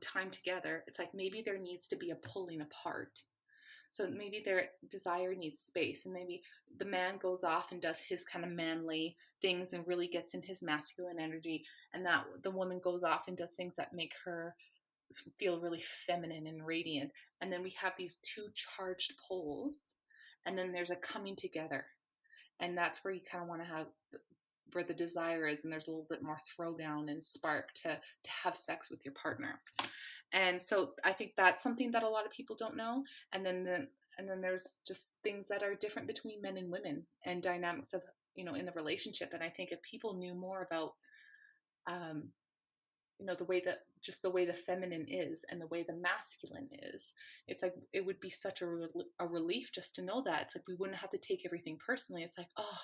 time together, it's like maybe there needs to be a pulling apart. So maybe their desire needs space, and maybe the man goes off and does his kind of manly things and really gets in his masculine energy, and that the woman goes off and does things that make her feel really feminine and radiant. And then we have these two charged poles, and then there's a coming together, and that's where you kind of want to have where the desire is, and there's a little bit more throwdown and spark to have sex with your partner. And so I think that's something that a lot of people don't know. And then there's just things that are different between men and women, and dynamics of, in the relationship. And I think if people knew more about um, the way the feminine is and the way the masculine is, it's like it would be such a relief just to know that. It's like we wouldn't have to take everything personally. It's like, oh,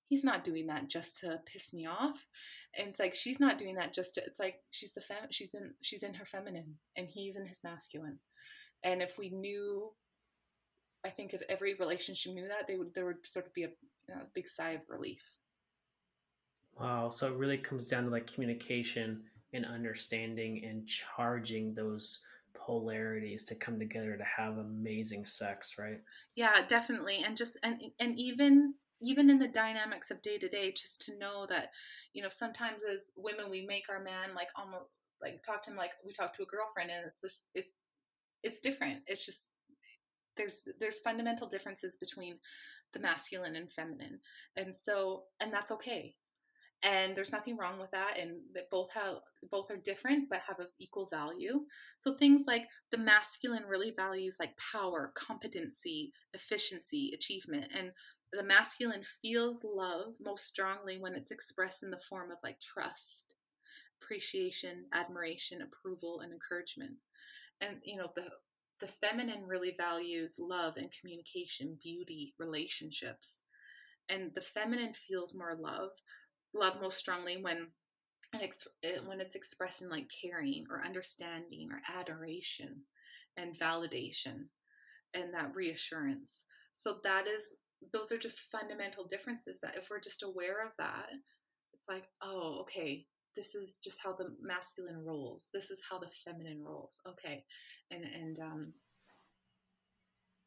he's not doing that just to piss me off. And it's like she's not doing that just to, it's like she's in her feminine and he's in his masculine. And if we knew, I think if every relationship knew that, there would sort of be a, big sigh of relief. Wow. So it really comes down to like communication and understanding and charging those polarities to come together to have amazing sex, right? Yeah, definitely. And just and even in the dynamics of day to day, just to know that, sometimes as women we make our man like almost like talk to him like we talk to a girlfriend, and it's just it's different. It's just there's fundamental differences between the masculine and feminine. And that's okay. And there's nothing wrong with that, and that both are different but have an equal value. So things like the masculine really values like power, competency, efficiency, achievement, and the masculine feels love most strongly when it's expressed in the form of like trust, appreciation, admiration, approval, and encouragement. And the feminine really values love and communication, beauty, relationships. And the feminine feels more love most strongly when it's expressed in like caring or understanding or adoration and validation and that reassurance. So those are just fundamental differences that if we're just aware of that, it's like, oh, okay, this is just how the masculine rolls. This is how the feminine rolls. Okay. And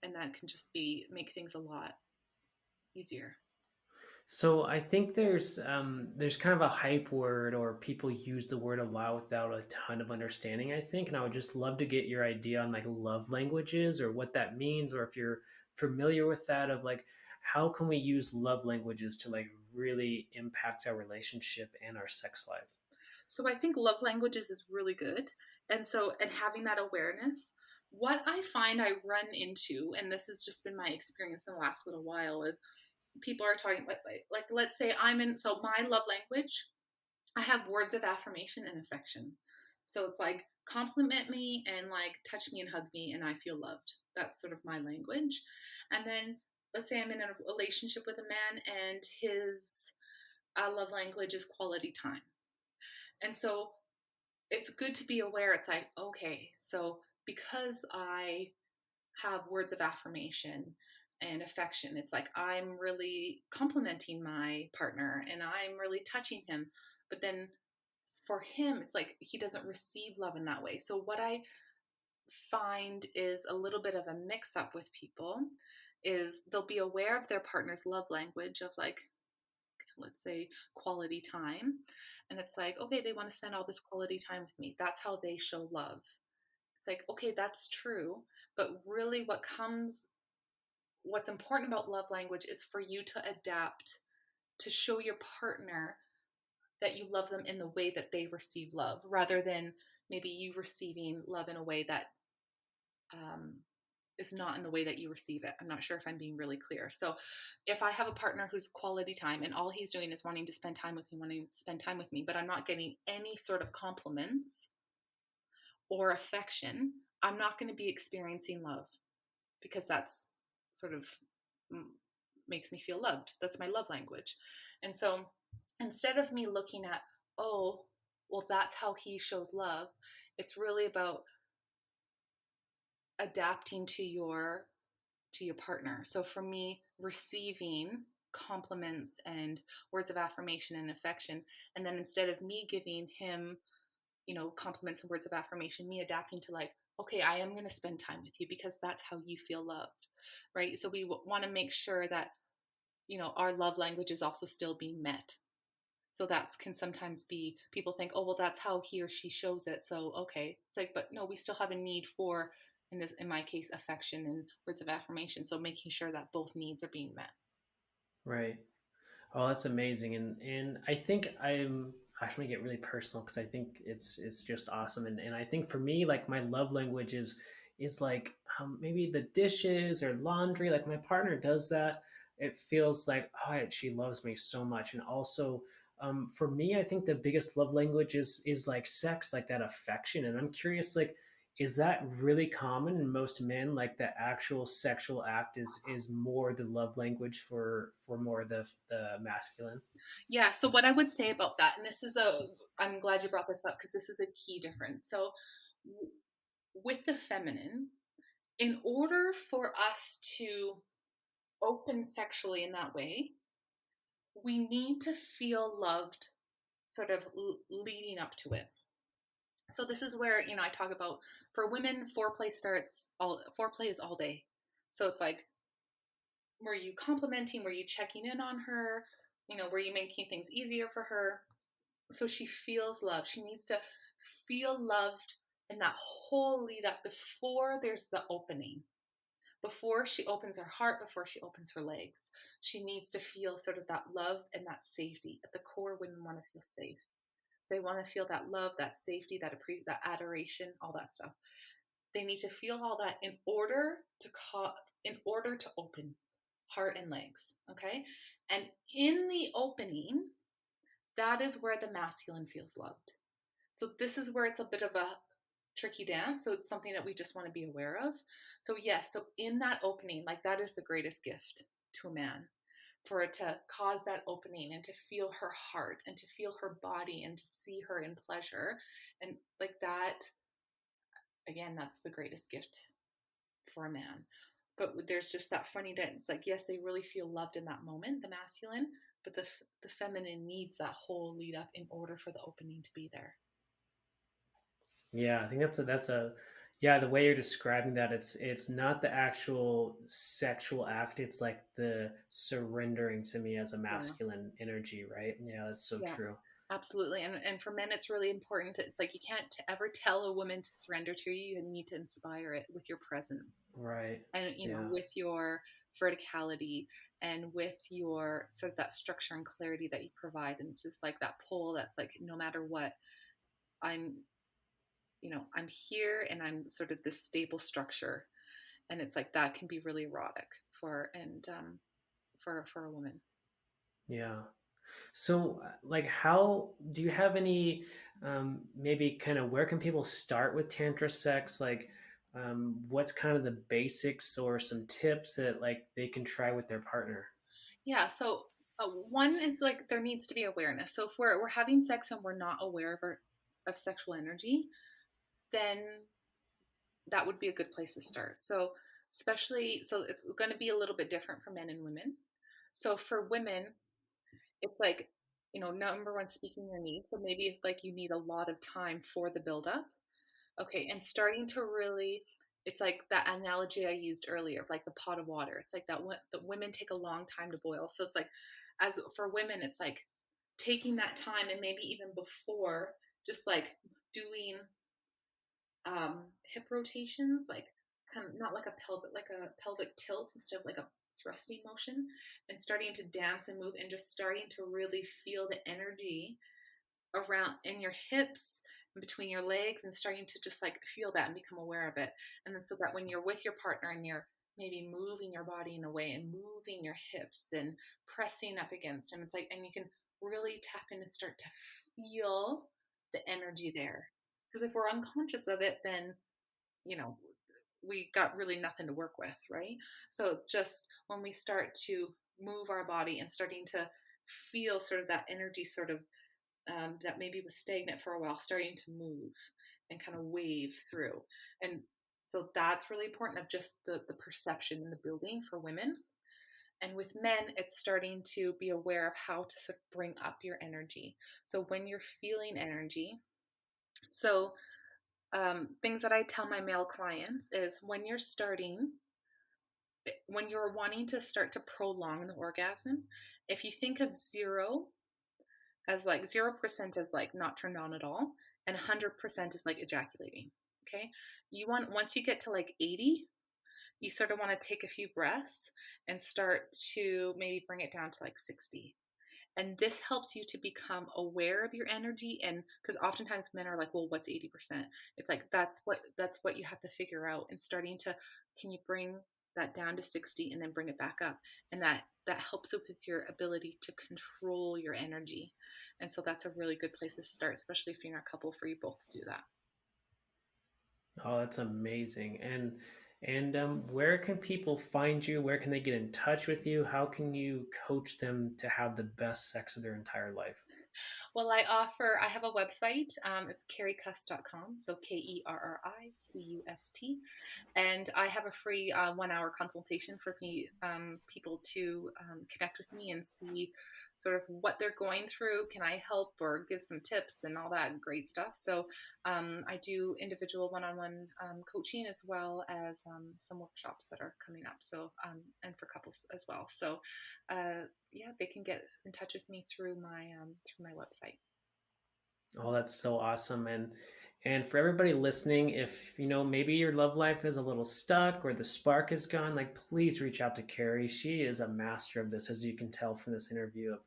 and that can just be make things a lot easier. So I think there's kind of a hype word, or people use the word a lot without a ton of understanding, I think. And I would just love to get your idea on like love languages or what that means, or if you're familiar with that, of like how can we use love languages to like really impact our relationship and our sex life. So I think love languages is really good. And having that awareness, what I find I run into, and this has just been my experience in the last little while, is people are talking like let's say I'm in, so my love language, I have words of affirmation and affection. So it's like compliment me and like touch me and hug me and I feel loved. That's sort of my language. And then let's say I'm in a relationship with a man and his love language is quality time. And so it's good to be aware. It's like, okay, so because I have words of affirmation and affection, it's like I'm really complimenting my partner and I'm really touching him. But then for him, it's like he doesn't receive love in that way. So what I find is a little bit of a mix up with people is they'll be aware of their partner's love language of like, let's say, quality time. And it's like, okay, they want to spend all this quality time with me. That's how they show love. It's like, okay, that's true. But really, what's important about love language is for you to adapt to show your partner that you love them in the way that they receive love, rather than maybe you receiving love in a way that um, is not in the way that you receive it. I'm not sure if I'm being really clear. So if I have a partner who's quality time and all he's doing is wanting to spend time with me, but I'm not getting any sort of compliments or affection, I'm not going to be experiencing love, because that's sort of makes me feel loved. That's my love language. And so instead of me looking at, oh, well, that's how he shows love, it's really about adapting to your partner. So for me, receiving compliments and words of affirmation and affection, and then instead of me giving him, compliments and words of affirmation, me adapting to like, okay, I am going to spend time with you because that's how you feel loved, right? So we want to make sure that, our love language is also still being met. So that can sometimes be, people think, oh, well, that's how he or she shows it. So, okay. It's like, but no, we still have a need for, in my case, affection and words of affirmation. So making sure that both needs are being met. Right. Oh, that's amazing. And I think I'm actually gonna get really personal because I think it's just awesome. And I think for me, like my love language is like maybe the dishes or laundry. Like my partner does that. It feels like, oh, she loves me so much. And also for me, I think the biggest love language is like sex, like that affection. And I'm curious, like Is that really common in most men? Like the actual sexual act is more the love language for more the masculine. Yeah, so what I would say about that, and this is a, I'm glad you brought this up because this is a key difference. So w- with the feminine, in order for us to open sexually in that way, we need to feel loved sort of leading up to it. So this is where, I talk about, for women, foreplay is all day. So it's like, were you complimenting, were you checking in on her, were you making things easier for her, so she feels loved. She needs to feel loved in that whole lead up before there's the opening. Before she opens her heart, before she opens her legs, she needs to feel sort of that love and that safety. At the core, women want to feel safe. They want to feel that love, that safety, that adoration, all that stuff. They need to feel all that in order to open heart and legs. Okay, and in the opening, that is where the masculine feels loved. So this is where it's a bit of a tricky dance. So it's something that we just want to be aware of. So yes, so in that opening, like that is the greatest gift to a man, for it to cause that opening and to feel her heart and to feel her body and to see her in pleasure. And like that, again, that's the greatest gift for a man. But there's just that funny dance. Like, yes, they really feel loved in that moment, the masculine, but the feminine needs that whole lead up in order for the opening to be there. Yeah, I think that's a yeah, the way you're describing that, it's not the actual sexual act, it's like the surrendering to me as a Yeah. masculine energy, right? Yeah, that's so Yeah, true. absolutely. And for men, it's really important. It's like you can't ever tell a woman to surrender to you. You need to inspire it with your presence Right. and, Yeah. with your verticality and with your sort of that structure and clarity that you provide. And it's just like that pull that's like, no matter what, I'm, I'm here and I'm sort of this stable structure. And it's like that can be really erotic for a woman. Yeah. So, like, how do you have any, maybe kind of where can people start with Tantra sex? Like, what's kind of the basics or some tips that like they can try with their partner? Yeah. So one is like there needs to be awareness. So if we're having sex and we're not aware of sexual energy, then that would be a good place to start. So especially, so it's going to be a little bit different for men and women. So for women, it's like, number one, speaking your needs. So maybe if like you need a lot of time for the buildup. Okay, and starting to really, it's like that analogy I used earlier, of like the pot of water. It's like that the women take a long time to boil. So it's like, as for women, it's like taking that time and maybe even before, just like doing hip rotations, like kind of not like a pelvic tilt instead of like a thrusting motion, and starting to dance and move and just starting to really feel the energy around in your hips and between your legs, and starting to just like feel that and become aware of it. And then so that when you're with your partner and you're maybe moving your body in a way and moving your hips and pressing up against him, it's like, and you can really tap in and start to feel the energy there. Because if we're unconscious of it, then, you know, we got really nothing to work with, right? So just when we start to move our body and starting to feel sort of that energy sort of that maybe was stagnant for a while, starting to move and kind of wave through. And so that's really important, of just the perception and the building for women. And with men, it's starting to be aware of how to sort of bring up your energy. So when you're feeling energy, so things that I tell my male clients is when you're wanting to start to prolong the orgasm, if you think of zero as like 0% is like not turned on at all, and 100% is like ejaculating. Okay. Once you get to like 80, you sort of want to take a few breaths and start to maybe bring it down to like 60. And this helps you to become aware of your energy. And because oftentimes men are like, well, what's 80%? It's like, that's what you have to figure out, and starting to, can you bring that down to 60 and then bring it back up? And that helps with your ability to control your energy. And so that's a really good place to start, especially if you're in a couple, for you both to do that. Oh, that's amazing. And where can people find you? Where can they get in touch with you? How can you coach them to have the best sex of their entire life? Well, I have a website. It's kerricust.com. So KerriCust. And I have a free 1 hour consultation for people to connect with me and see sort of what they're going through. Can I help or give some tips and all that great stuff? So I do individual one-on-one coaching as well as some workshops that are coming up. So and for couples as well. So yeah, they can get in touch with me through my website. Oh, that's so awesome. And for everybody listening, if you know maybe your love life is a little stuck or the spark is gone, like please reach out to Kerri. She is a master of this, as you can tell from this interview, of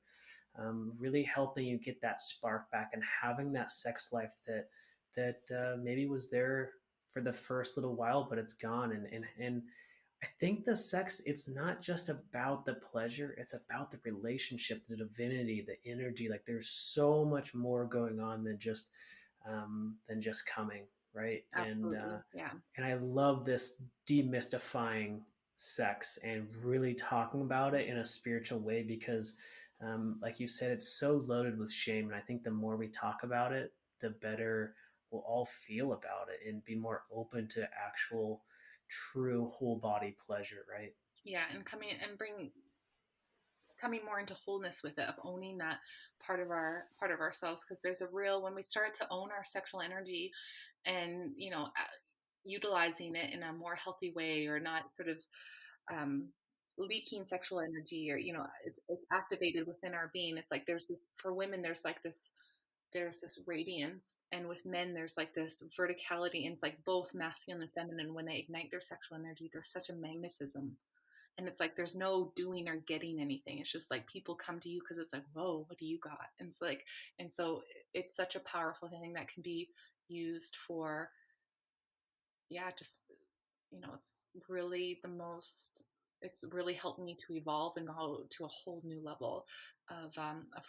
really helping you get that spark back and having that sex life that maybe was there for the first little while, but it's gone. And I think the sex, it's not just about the pleasure, it's about the relationship, the divinity, the energy. Like there's so much more going on than just coming, right? Absolutely. Yeah. And I love this demystifying sex and really talking about it in a spiritual way because, like you said, it's so loaded with shame. And I think the more we talk about it, the better we'll all feel about it and be more open to actual, true whole body pleasure, right? Yeah. And coming more into wholeness with it, of owning that part of ourselves, because there's a real, when we start to own our sexual energy and utilizing it in a more healthy way, or not sort of um leaking sexual energy, or it's activated within our being. It's like there's this, for women there's this radiance, and with men there's like this verticality, and it's like both masculine and feminine. When they ignite their sexual energy, there's such a magnetism, and it's like there's no doing or getting anything. It's just like people come to you because it's like, whoa, what do you got? And it's like, and so it's such a powerful thing that can be used for, yeah, just, it's really the most, it's really helped me to evolve and go to a whole new level of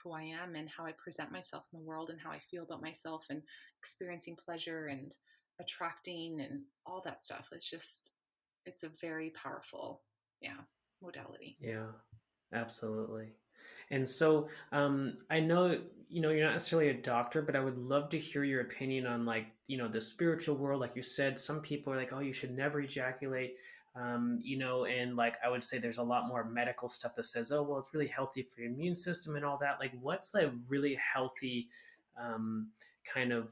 who I am and how I present myself in the world and how I feel about myself, and experiencing pleasure and attracting and all that stuff. It's just, it's a very powerful, yeah, modality. Yeah, absolutely. And so I know you're not necessarily a doctor, but I would love to hear your opinion on like the spiritual world. Like you said, some people are like, oh, you should never ejaculate. And like I would say, there's a lot more medical stuff that says, oh, well, it's really healthy for your immune system and all that. Like, what's a really healthy um, kind of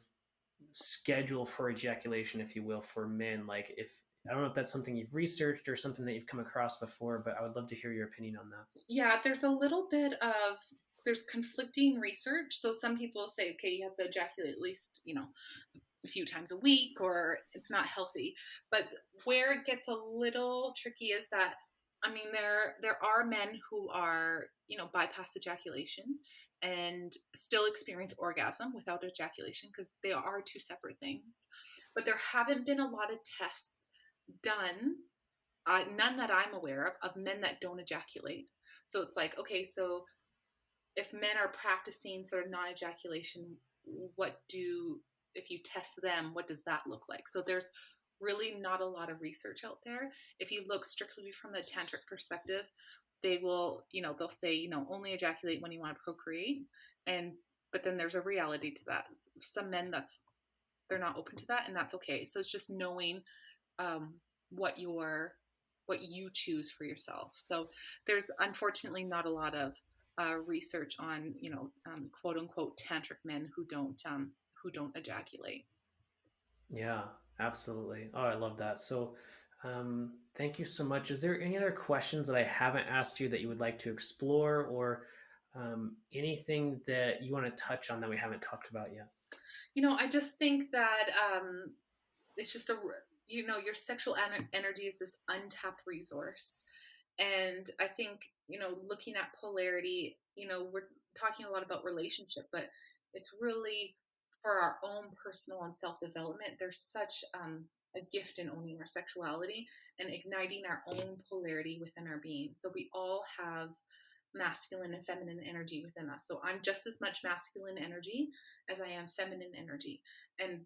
schedule for ejaculation, if you will, for men? Like, if I don't know if that's something you've researched or something that you've come across before, but I would love to hear your opinion on that. Yeah, there's a little bit of, there's conflicting research. So some people say, okay, you have to ejaculate at least, a few times a week, or it's not healthy. But where it gets a little tricky is that, I mean, there are men who are, bypass ejaculation and still experience orgasm without ejaculation, because they are two separate things. But there haven't been a lot of tests done, none that I'm aware of men that don't ejaculate. So it's like, okay, so if men are practicing sort of non-ejaculation, what do, if you test them, what does that look like? So there's really not a lot of research out there. If you look strictly from the tantric perspective, they will, they'll say, only ejaculate when you want to procreate. And but then there's a reality to that. Some men, they're not open to that, and that's okay. So it's just knowing um, what what you choose for yourself. So there's unfortunately not a lot of research on, quote unquote tantric men who don't ejaculate. Yeah, absolutely. Oh, I love that. So, thank you so much. Is there any other questions that I haven't asked you that you would like to explore, or anything that you want to touch on that we haven't talked about yet? I just think that it's just your sexual energy is this untapped resource. And I think, looking at polarity, we're talking a lot about relationship, but it's really for our own personal and self development. There's such a gift in owning our sexuality and igniting our own polarity within our being. So we all have masculine and feminine energy within us. So I'm just as much masculine energy as I am feminine energy.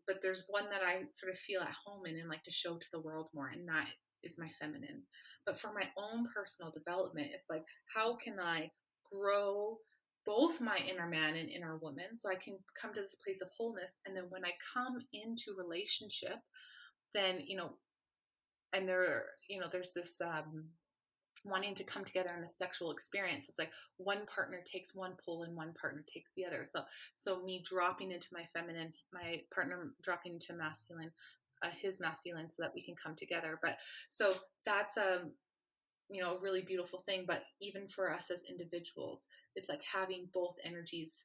But there's one that I sort of feel at home in and like to show to the world more, and that is my feminine. But for my own personal development, it's like, how can I grow both my inner man and inner woman so I can come to this place of wholeness? And then when I come into relationship, then, and there's this wanting to come together in a sexual experience. It's like one partner takes one pull and one partner takes the other. So me dropping into my feminine, my partner dropping into masculine, his masculine, so that we can come together. But so that's a really beautiful thing. But even for us as individuals, it's like having both energies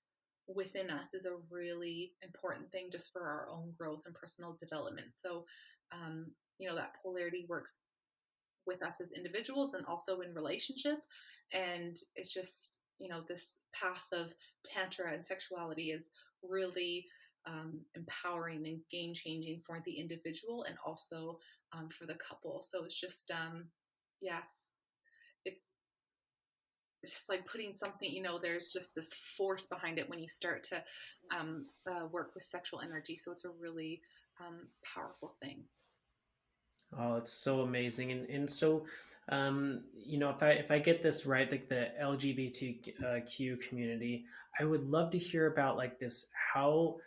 within us is a really important thing just for our own growth and personal development. So that polarity works with us as individuals and also in relationship. And it's just, this path of Tantra and sexuality is really empowering and game changing for the individual and also for the couple. So it's just, yeah, it's, it's just like putting something, there's just this force behind it when you start to work with sexual energy. So it's a really powerful thing. Oh, it's so amazing. And so, if I get this right, like the LGBTQ community, I would love to hear about like this, how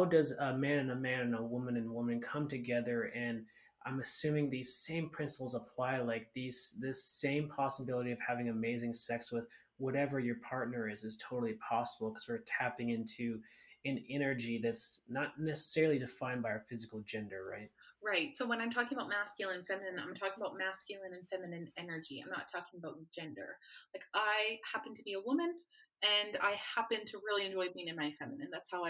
does a man and a woman come together? And I'm assuming these same principles apply, like this same possibility of having amazing sex with whatever your partner is totally possible, because we're tapping into an energy that's not necessarily defined by our physical gender, right? Right. So when I'm talking about masculine and feminine, I'm talking about masculine and feminine energy. I'm not talking about gender. Like I happen to be a woman and I happen to really enjoy being in my feminine. That's how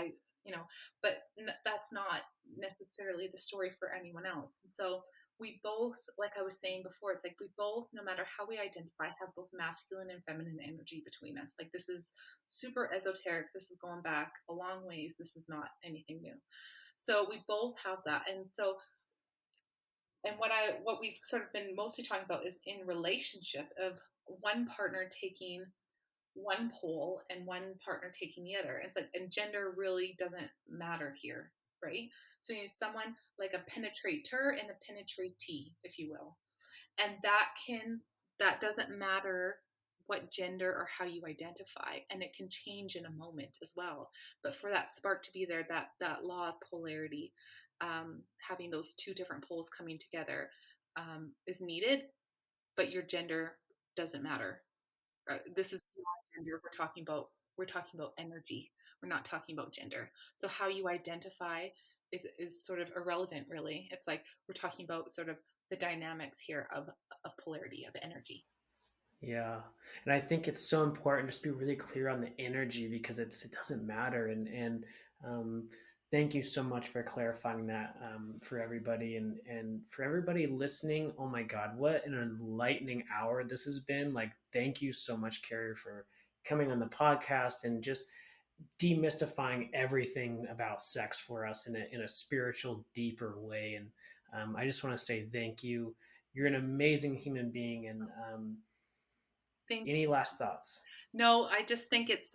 but that's not necessarily the story for anyone else. And so we both, like I was saying before, it's like we both, no matter how we identify, have both masculine and feminine energy between us. Like this is super esoteric. This is going back a long ways. This is not anything new. So we both have that. And what we've sort of been mostly talking about is in relationship of one partner taking one pole and one partner taking the other. It's like, and gender really doesn't matter here, right? So you need someone like a penetrator and a penetratee, if you will. And that doesn't matter what gender or how you identify, and it can change in a moment as well. But for that spark to be there, that law of polarity, having those two different poles coming together, is needed. But your gender doesn't matter. This is not gender. We're talking about energy. We're not talking about gender. So how you identify is sort of irrelevant, really. It's like we're talking about sort of the dynamics here of polarity of energy. Yeah, and I think it's so important just to be really clear on the energy, because it doesn't matter. And thank you so much for clarifying that, for everybody, and for everybody listening. Oh my God, what an enlightening hour this has been! Like, thank you so much, Kerri, for coming on the podcast and just demystifying everything about sex for us in a spiritual, deeper way. And I just want to say thank you. You're an amazing human being, and Thank any last thoughts? No, I just think it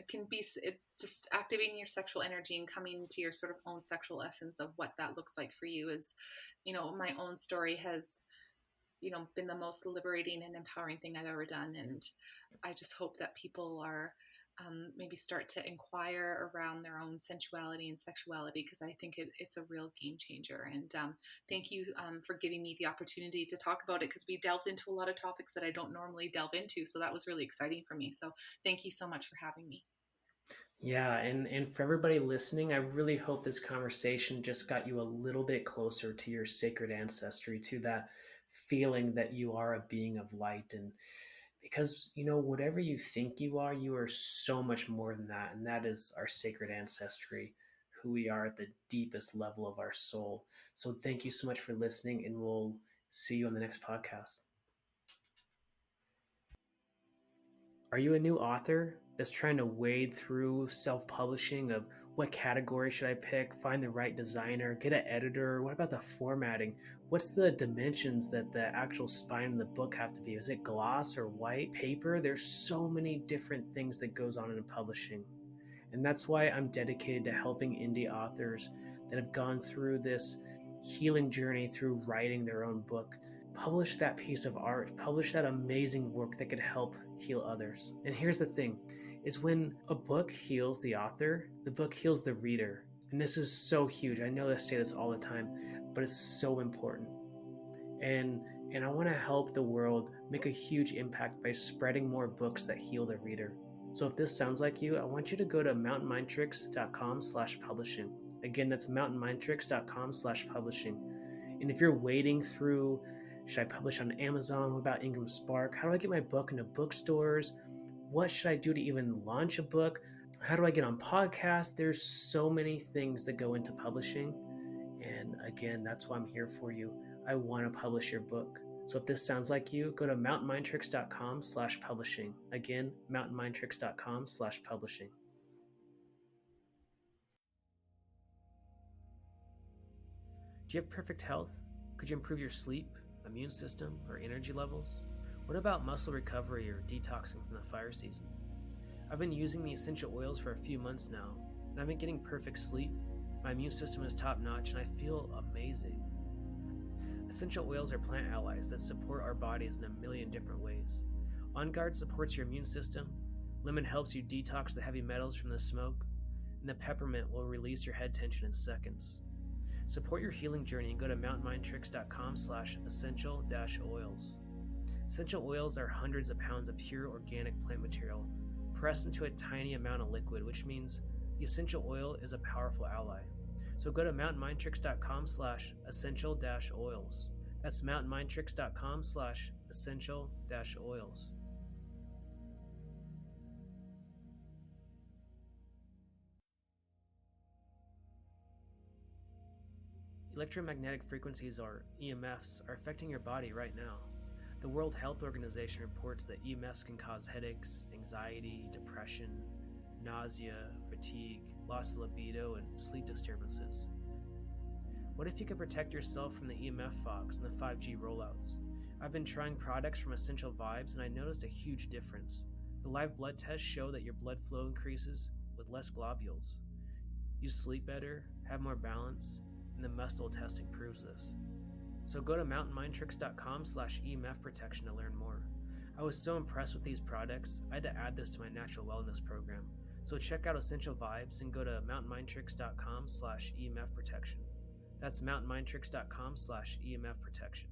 can be it just activating your sexual energy and coming to your sort of own sexual essence of what that looks like for you is, my own story has, been the most liberating and empowering thing I've ever done. And I just hope that people are maybe start to inquire around their own sensuality and sexuality, because I think it's a real game changer. And thank you for giving me the opportunity to talk about it, because we delved into a lot of topics that I don't normally delve into. So that was really exciting for me. So thank you so much for having me. Yeah, and for everybody listening, I really hope this conversation just got you a little bit closer to your sacred ancestry, to that feeling that you are a being of light. And because, whatever you think you are so much more than that. And that is our sacred ancestry, who we are at the deepest level of our soul. So thank you so much for listening, and we'll see you on the next podcast. Are you a new author? that's trying to wade through self-publishing of what category should I pick, find the right designer, get an editor, what about the formatting? What's the dimensions that the actual spine of the book have to be? Is it gloss or white paper? There's so many different things that goes on in publishing. And that's why I'm dedicated to helping indie authors that have gone through this healing journey through writing their own book publish that piece of art, publish that amazing work that could help heal others. And here's the thing, is when a book heals the author, the book heals the reader. And this is so huge. I know I say this all the time, but it's so important. And I want to help the world make a huge impact by spreading more books that heal the reader. So if this sounds like you, I want you to go to mountainmindtricks.com/publishing. Again, that's mountainmindtricks.com/publishing. And if you're wading through, should I publish on Amazon? What about Ingram Spark? How do I get my book into bookstores? What should I do to even launch a book? How do I get on podcasts? There's so many things that go into publishing. And again, that's why I'm here for you. I want to publish your book. So if this sounds like you, go to mountainmindtricks.com/publishing. Again, mountainmindtricks.com/publishing. Do you have perfect health? Could you improve your sleep, immune system, or energy levels? What about muscle recovery or detoxing from the fire season? I've been using the essential oils for a few months now, and I've been getting perfect sleep. My immune system is top notch, and I feel amazing. Essential oils are plant allies that support our bodies in a million different ways. On Guard supports your immune system, lemon helps you detox the heavy metals from the smoke, and the peppermint will release your head tension in seconds. Support your healing journey and go to mountainmindtricks.com/essential-oils. Essential oils are hundreds of pounds of pure organic plant material pressed into a tiny amount of liquid, which means the essential oil is a powerful ally. So go to mountainmindtricks.com/essential-oils. That's mountainmindtricks.com/essential-oils. Electromagnetic frequencies, or EMFs, are affecting your body right now. The World Health Organization reports that EMFs can cause headaches, anxiety, depression, nausea, fatigue, loss of libido, and sleep disturbances. What if you could protect yourself from the EMF fogs and the 5G rollouts? I've been trying products from Essential Vibes and I noticed a huge difference. The live blood tests show that your blood flow increases with less globules. You sleep better, have more balance, and the muscle testing proves this. So go to mountainmindtricks.com/EMF protection to learn more. I was so impressed with these products, I had to add this to my natural wellness program. So check out Essential Vibes and go to mountainmindtricks.com/EMF protection. That's mountainmindtricks.com/EMF protection.